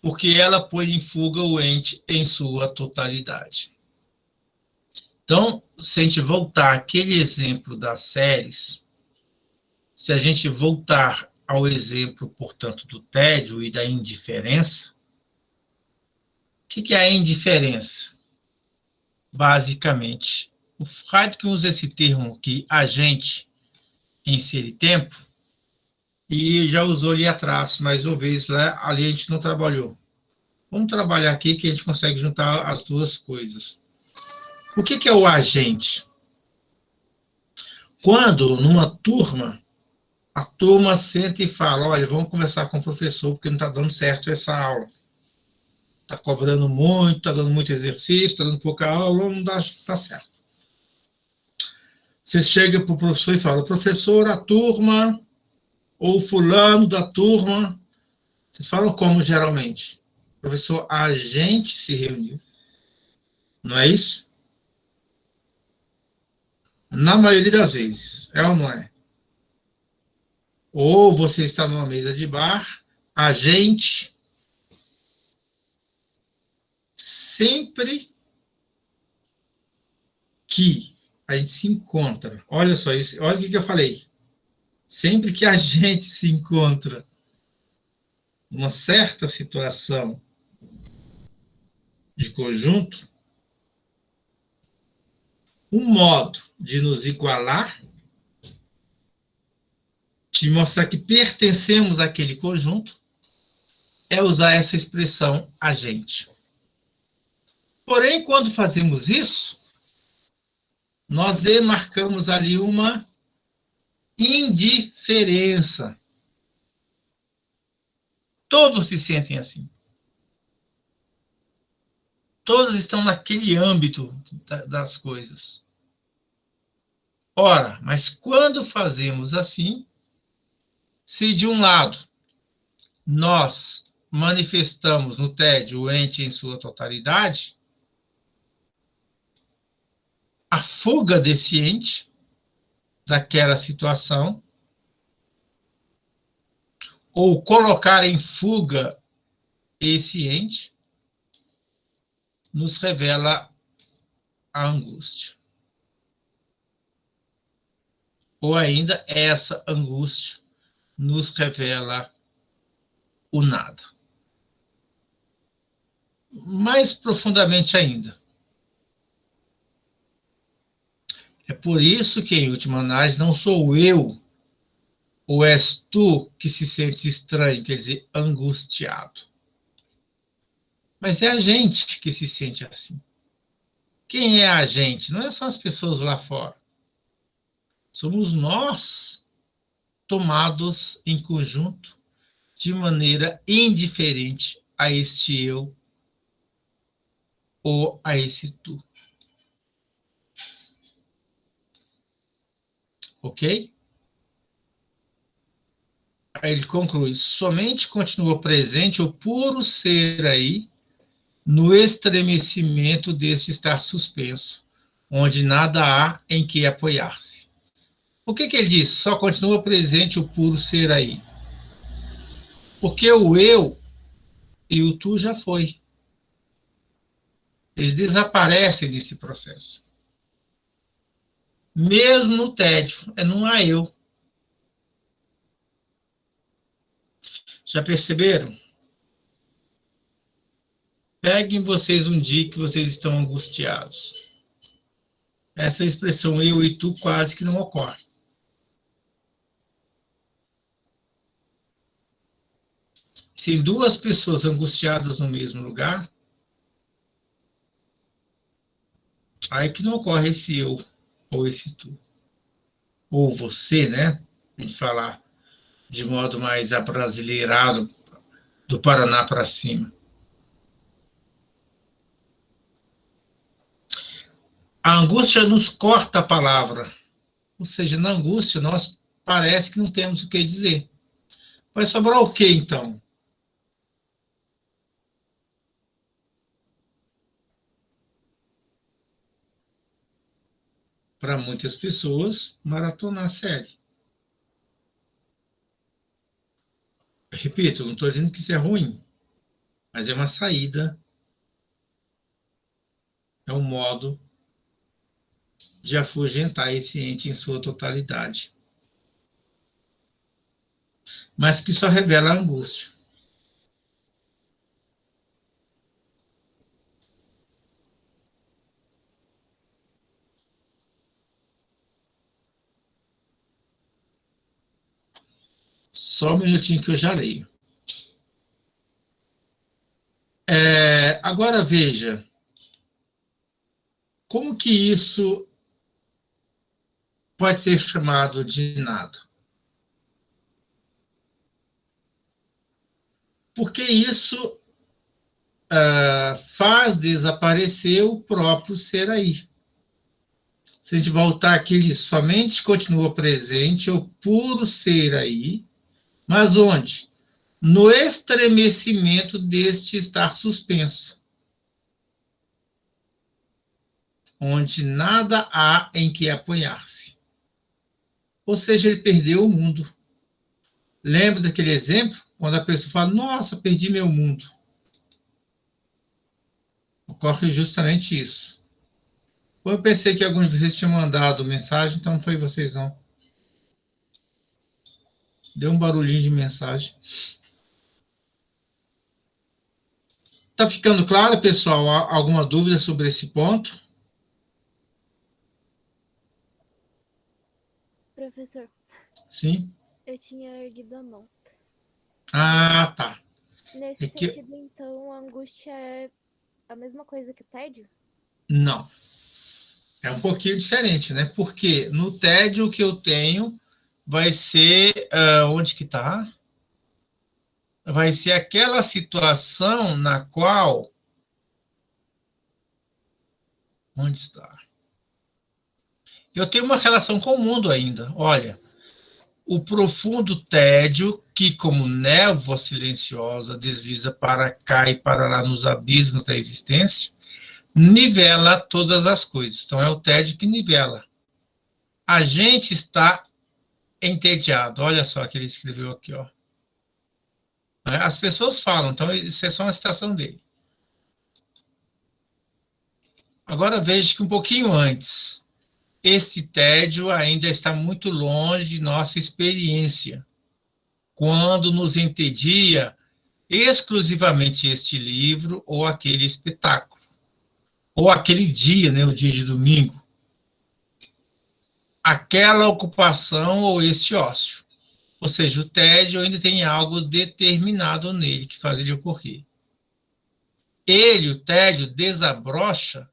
porque ela põe em fuga o ente em sua totalidade. Então, se a gente voltar àquele exemplo das séries, se a gente voltar ao exemplo, portanto, do tédio e da indiferença, o que é a indiferença? Basicamente, o Freud usa esse termo que agente insere tempo, e já usou ali atrás, mais uma vez, lá, ali a gente não trabalhou. Vamos trabalhar aqui que a gente consegue juntar as duas coisas. O que é o agente? Quando, numa turma, a turma senta e fala, olha, vamos conversar com o professor, porque não está dando certo essa aula. Está cobrando muito, está dando muito exercício, está dando pouca aula, não está certo. Você chega para o professor e fala, professor, a turma, ou fulano da turma, vocês falam como geralmente? Professor, a gente se reuniu. Não é isso? Na maioria das vezes, é ou não é? Ou você está numa mesa de bar, a gente sempre que a gente se encontra, olha só isso, olha o que eu falei. Sempre que a gente se encontra numa certa situação de conjunto, um modo de nos igualar, de mostrar que pertencemos àquele conjunto, é usar essa expressão a gente. Porém, quando fazemos isso, nós demarcamos ali uma indiferença. Todos se sentem assim. Todos estão naquele âmbito das coisas. Ora, mas quando fazemos assim, Se de um lado nós manifestamos no tédio o ente em sua totalidade, a fuga desse ente daquela situação, ou colocar em fuga esse ente, nos revela a angústia. Ou ainda, essa angústia nos revela o nada. Mais profundamente ainda. É por isso que, em última análise, não sou eu ou és tu que se sente estranho, quer dizer, angustiado. Mas é a gente que se sente assim. Quem é a gente? Não é só as pessoas lá fora. Somos nós, tomados em conjunto, de maneira indiferente a este eu ou a esse tu. Ok? Aí ele conclui: somente continua presente o puro ser aí, no estremecimento deste estar suspenso, onde nada há em que apoiar-se. Por que ele diz? Só continua presente o puro ser aí. Porque o eu e o tu já foi. Eles desaparecem desse processo. Mesmo no tédio, não há eu. Já perceberam? Peguem vocês um dia que vocês estão angustiados. Essa expressão eu e tu quase que não ocorre. Se duas pessoas angustiadas no mesmo lugar, aí que não ocorre esse eu ou esse tu. Ou você, né? A gente falar de modo mais abrasileirado, do Paraná para cima. A angústia nos corta a palavra. Ou seja, na angústia, nós parece que não temos o que dizer. Vai sobrar o quê, então? Para muitas pessoas, maratonar a série. Repito, não estou dizendo que isso é ruim, mas é uma saída, é um modo de afugentar esse ente em sua totalidade. Mas que só revela a angústia. Só um minutinho que eu já leio. Agora veja, como que isso pode ser chamado de nada? Porque isso faz desaparecer o próprio ser aí. Se a gente voltar aqui, ele somente continua presente, o puro ser aí, mas onde? No estremecimento deste estar suspenso, onde nada há em que apoiar-se. Ou seja, ele perdeu o mundo. Lembra daquele exemplo? Quando a pessoa fala, nossa, perdi meu mundo. Ocorre justamente isso. Eu pensei que alguns de vocês tinham mandado mensagem, então não foi vocês não. Deu um barulhinho de mensagem. Está ficando claro, pessoal? Alguma dúvida sobre esse ponto? Professor, Sim? eu tinha erguido a mão. Ah, tá. Nesse sentido, então, a angústia é a mesma coisa que o tédio? Não. É um pouquinho diferente, né? Porque no tédio o que eu tenho vai ser... onde que está? Vai ser aquela situação na qual... Onde está? Eu tenho uma relação com o mundo ainda. Olha, o profundo tédio que, como névoa silenciosa, desliza para cá e para lá nos abismos da existência, nivela todas as coisas. Então, é o tédio que nivela. A gente está entediado. Olha só o que ele escreveu aqui, ó. As pessoas falam, então isso é só uma citação dele. Agora veja que um pouquinho antes, esse tédio ainda está muito longe de nossa experiência, quando nos entedia exclusivamente este livro ou aquele espetáculo, ou aquele dia, né, o dia de domingo, aquela ocupação ou este ócio. Ou seja, o tédio ainda tem algo determinado nele que faz ele ocorrer. Ele, o tédio, desabrocha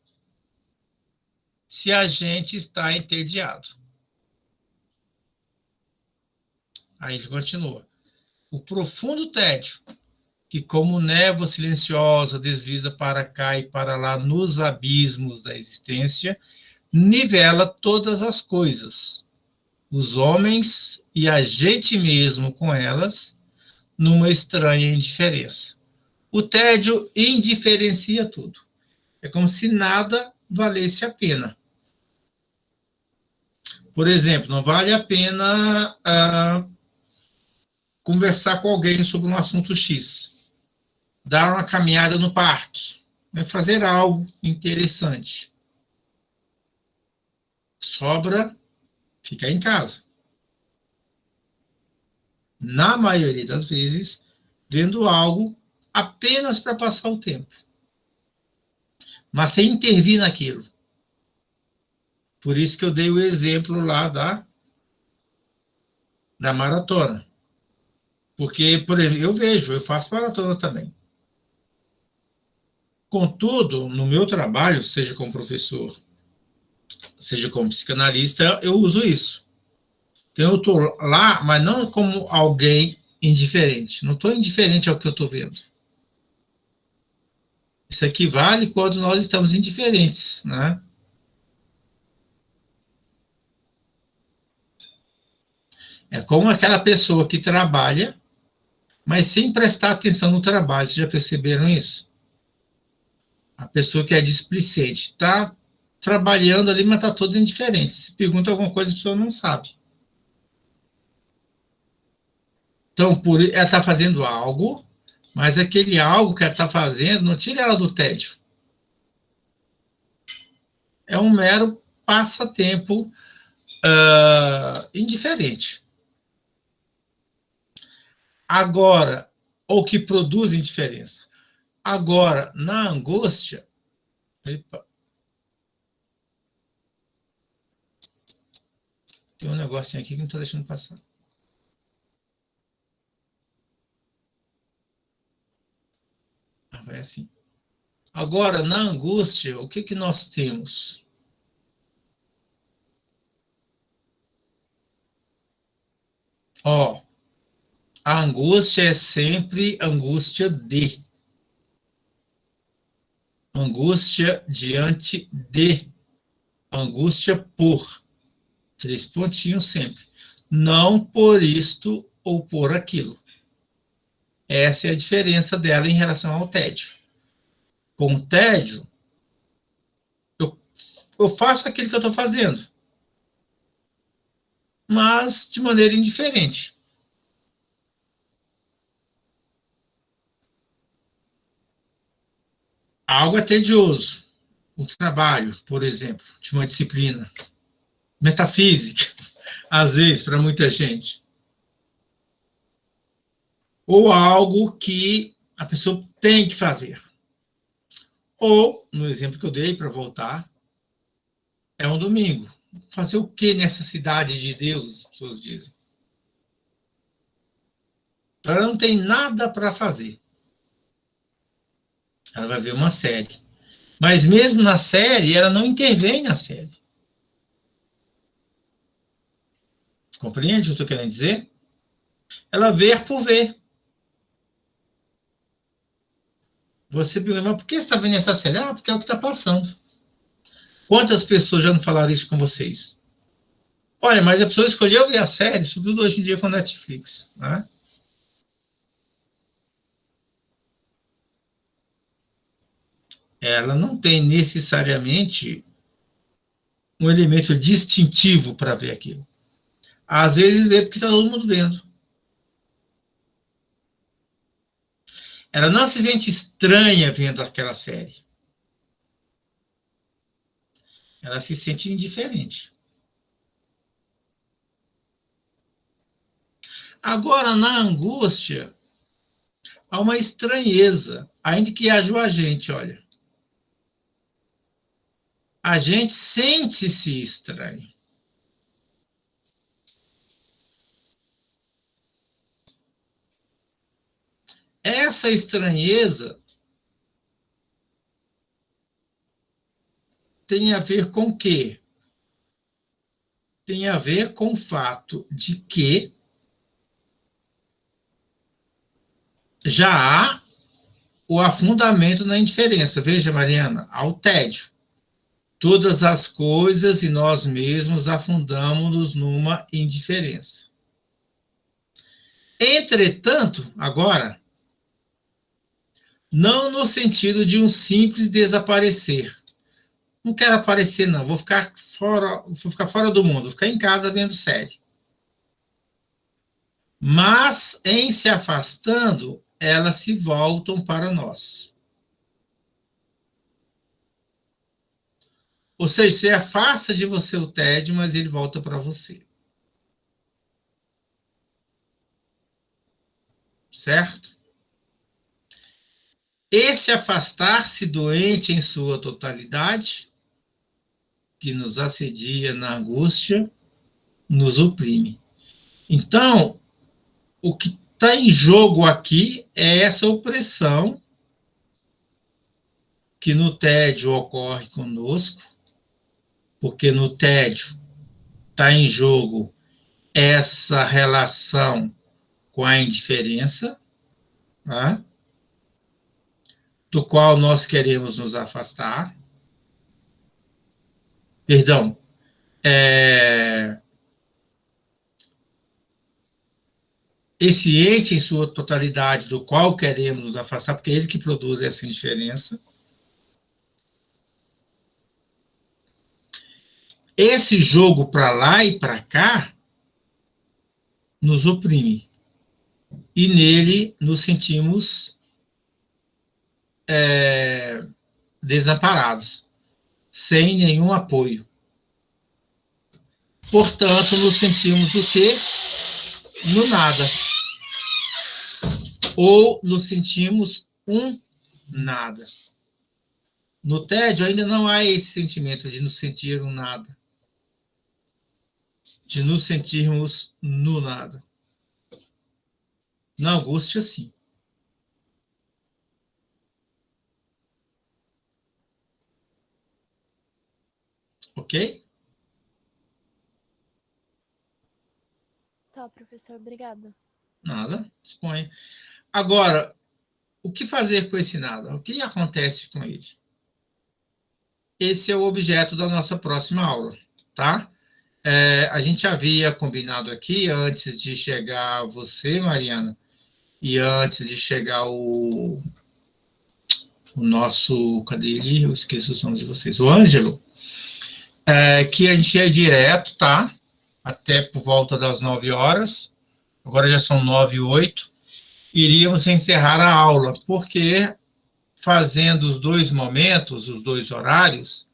se a gente está entediado. Aí ele continua. O profundo tédio, que como névoa silenciosa desliza para cá e para lá nos abismos da existência, nivela todas as coisas, os homens e a gente mesmo com elas, numa estranha indiferença. O tédio indiferencia tudo. É como se nada valesse a pena. Por exemplo, não vale a pena conversar com alguém sobre um assunto X, dar uma caminhada no parque, né, fazer algo interessante. Sobra ficar em casa. Na maioria das vezes, vendo algo apenas para passar o tempo, mas sem intervir naquilo. Por isso que eu dei o exemplo lá da maratona. Porque, por exemplo, eu faço maratona também. Contudo, no meu trabalho, seja como professor, seja como psicanalista, eu uso isso. Então, eu estou lá, mas não como alguém indiferente. Não estou indiferente ao que eu estou vendo. Isso equivale quando nós estamos indiferentes, né? É como aquela pessoa que trabalha, mas sem prestar atenção no trabalho. Vocês já perceberam isso? A pessoa que é displicente está trabalhando ali, mas está toda indiferente. Se pergunta alguma coisa, a pessoa não sabe. Então, ela está fazendo algo, mas aquele algo que ela está fazendo não tira ela do tédio. É um mero passatempo indiferente. Agora, ou que produz indiferença. Agora, na angústia, tem um negocinho aqui que não estou deixando passar. Vai assim. Agora, na angústia, o que nós temos? A angústia é sempre angústia de. Angústia diante de. Angústia por. 3 pontinhos sempre. Não por isto ou por aquilo. Essa é a diferença dela em relação ao tédio. Com o tédio, eu faço aquilo que eu estou fazendo, mas de maneira indiferente. Algo é tedioso. O trabalho, por exemplo, de uma disciplina. Metafísica, às vezes, para muita gente. Ou algo que a pessoa tem que fazer. Ou, no exemplo que eu dei, para voltar, é um domingo. Fazer o que nessa cidade de Deus, as pessoas dizem? Ela não tem nada para fazer. Ela vai ver uma série. Mas mesmo na série, ela não intervém na série. Compreende o que eu estou querendo dizer? Ela vê por ver. Você pergunta, mas por que você está vendo essa série? Ah, porque é o que está passando. Quantas pessoas já não falaram isso com vocês? Olha, mas a pessoa escolheu ver a série, sobretudo hoje em dia com a Netflix, né? Ela não tem necessariamente um elemento distintivo para ver aquilo. Às vezes vê porque está todo mundo vendo. Ela não se sente estranha vendo aquela série. Ela se sente indiferente. Agora, na angústia, há uma estranheza, ainda que haja o agente, olha. A gente sente-se estranho. Essa estranheza tem a ver com o quê? Tem a ver com o fato de que já há o afundamento na indiferença. Veja, Mariana, ao tédio. Todas as coisas e nós mesmos afundamos-nos numa indiferença. Entretanto, agora, não no sentido de um simples desaparecer. Não quero aparecer, não. Vou ficar fora do mundo, vou ficar em casa vendo série. Mas, em se afastando, elas se voltam para nós. Ou seja, você afasta de você o tédio, mas ele volta para você. Certo? Esse afastar-se doente em sua totalidade, que nos assedia na angústia, nos oprime. Então, o que está em jogo aqui é essa opressão que no tédio ocorre conosco, porque no tédio está em jogo essa relação com a indiferença, né, do qual nós queremos nos afastar. Perdão. Esse ente em sua totalidade do qual queremos nos afastar, porque é ele que produz essa indiferença. Esse jogo para lá e para cá nos oprime. E nele nos sentimos desamparados, sem nenhum apoio. Portanto, nos sentimos o quê? No nada. Ou nos sentimos um nada. No tédio ainda não há esse sentimento de nos sentir um nada. De nos sentirmos no nada. Na angústia, sim. Ok? Tá, professor, obrigada. Nada, disponha. Agora, o que fazer com esse nada? O que acontece com ele? Esse é o objeto da nossa próxima aula, tá? A gente havia combinado aqui, antes de chegar você, Mariana, e antes de chegar o nosso... Cadê ele? Eu esqueço os nomes de vocês. O Ângelo, que a gente ia direto, tá? Até por volta das 9 horas. Agora já são 9h08. Iríamos encerrar a aula, porque fazendo os dois momentos, os dois horários,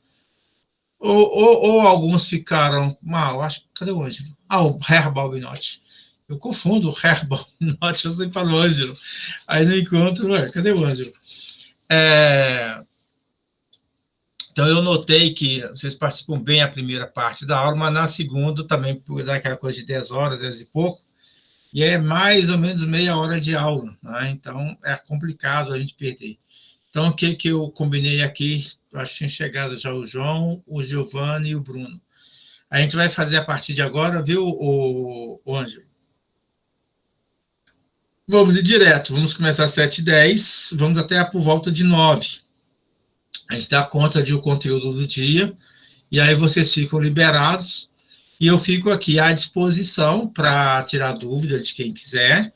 ou alguns ficaram mal, acho, cadê o Ângelo? O Herbal Binotti. Eu confundo o Herbal Binotti, eu sempre falo Ângelo. Aí não encontro, cadê o Ângelo? Então, eu notei que vocês participam bem a primeira parte da aula, mas na segunda também, por dar aquela coisa de 10 horas, 10 e pouco, e é mais ou menos meia hora de aula, né? Então é complicado a gente perder. Então, o que eu combinei aqui, acho que tinha chegado já o João, o Giovanni e o Bruno. A gente vai fazer a partir de agora, viu, o Ângelo? Vamos ir direto, vamos começar às 7h10, vamos até por volta de 9h. A gente dá conta de o conteúdo do dia, e aí vocês ficam liberados, E eu fico aqui à disposição para tirar dúvida de quem quiser.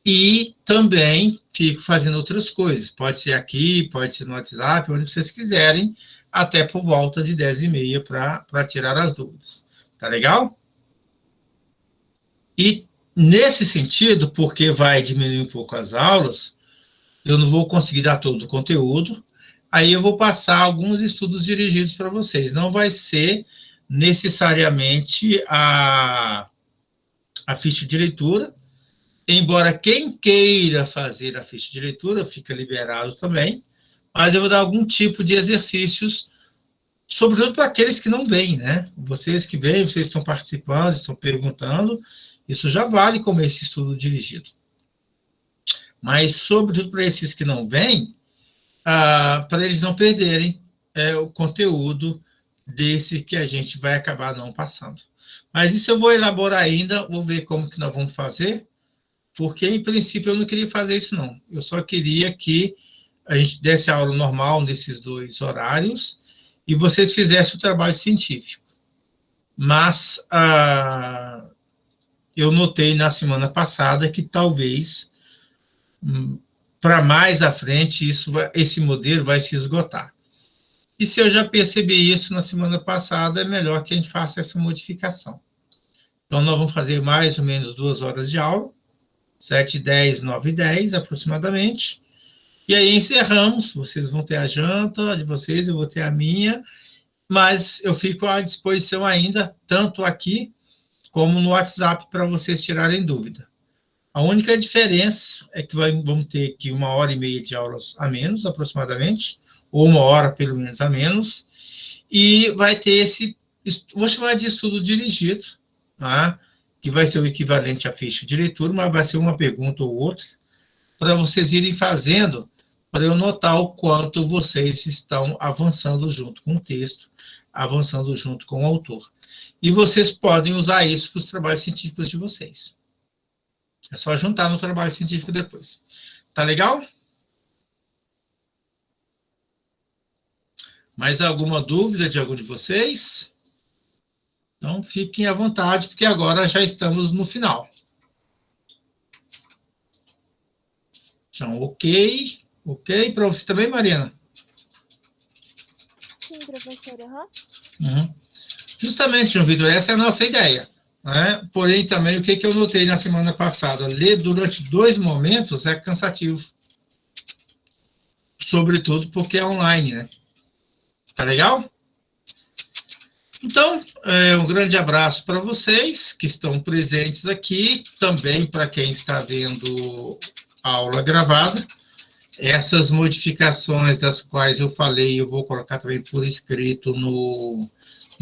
E também fico fazendo outras coisas. Pode ser aqui, pode ser no WhatsApp, onde vocês quiserem, até por volta de 10h30 para tirar as dúvidas. Tá legal? E nesse sentido, porque vai diminuir um pouco as aulas, eu não vou conseguir dar todo o conteúdo, aí eu vou passar alguns estudos dirigidos para vocês. Não vai ser necessariamente a ficha de leitura, embora quem queira fazer a ficha de leitura fica liberado também, mas eu vou dar algum tipo de exercícios, sobretudo para aqueles que não vêm, né? Vocês que vêm, vocês estão participando, estão perguntando, isso já vale como esse estudo dirigido. Mas, sobretudo para esses que não vêm, para eles não perderem o conteúdo desse que a gente vai acabar não passando. Mas isso eu vou elaborar ainda, vou ver como que nós vamos fazer, porque, em princípio, eu não queria fazer isso, não. Eu só queria que a gente desse a aula normal nesses 2 horários e vocês fizessem o trabalho científico. Mas eu notei na semana passada que talvez, para mais à frente, esse modelo vai se esgotar. E se eu já percebi isso na semana passada, é melhor que a gente faça essa modificação. Então, nós vamos fazer mais ou menos 2 horas de aula, 7h10, 9h10 aproximadamente, e aí encerramos, vocês vão ter a janta de vocês, eu vou ter a minha, mas eu fico à disposição ainda, tanto aqui como no WhatsApp, para vocês tirarem dúvida. A única diferença é que vamos ter aqui 1h30 de aulas a menos, aproximadamente, ou 1 hora, pelo menos, a menos, e vai ter esse, vou chamar de estudo dirigido, tá? Que vai ser o equivalente à ficha de leitura, mas vai ser uma pergunta ou outra, para vocês irem fazendo, para eu notar o quanto vocês estão avançando junto com o texto, avançando junto com o autor. E vocês podem usar isso para os trabalhos científicos de vocês. É só juntar no trabalho científico depois. Tá legal? Mais alguma dúvida de algum de vocês? Então, fiquem à vontade, porque agora já estamos no final. Então, ok. Ok, para você também, Marina? Sim, professor, Justamente, João Vitor, essa é a nossa ideia. Né? Porém, também, o que eu notei na semana passada? Ler durante 2 momentos é cansativo. Sobretudo porque é online, né? Tá legal? Então, um grande abraço para vocês que estão presentes aqui, também para quem está vendo a aula gravada. Essas modificações das quais eu falei, eu vou colocar também por escrito no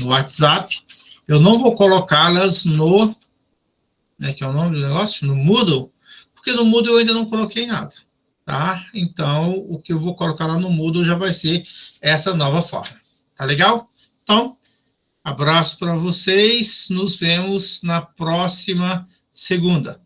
WhatsApp. Eu não vou colocá-las no... que é o nome do negócio? No Moodle, porque no Moodle eu ainda não coloquei nada. Tá? Então, o que eu vou colocar lá no Moodle já vai ser essa nova forma. Tá legal? Então, abraço para vocês. Nos vemos na próxima segunda.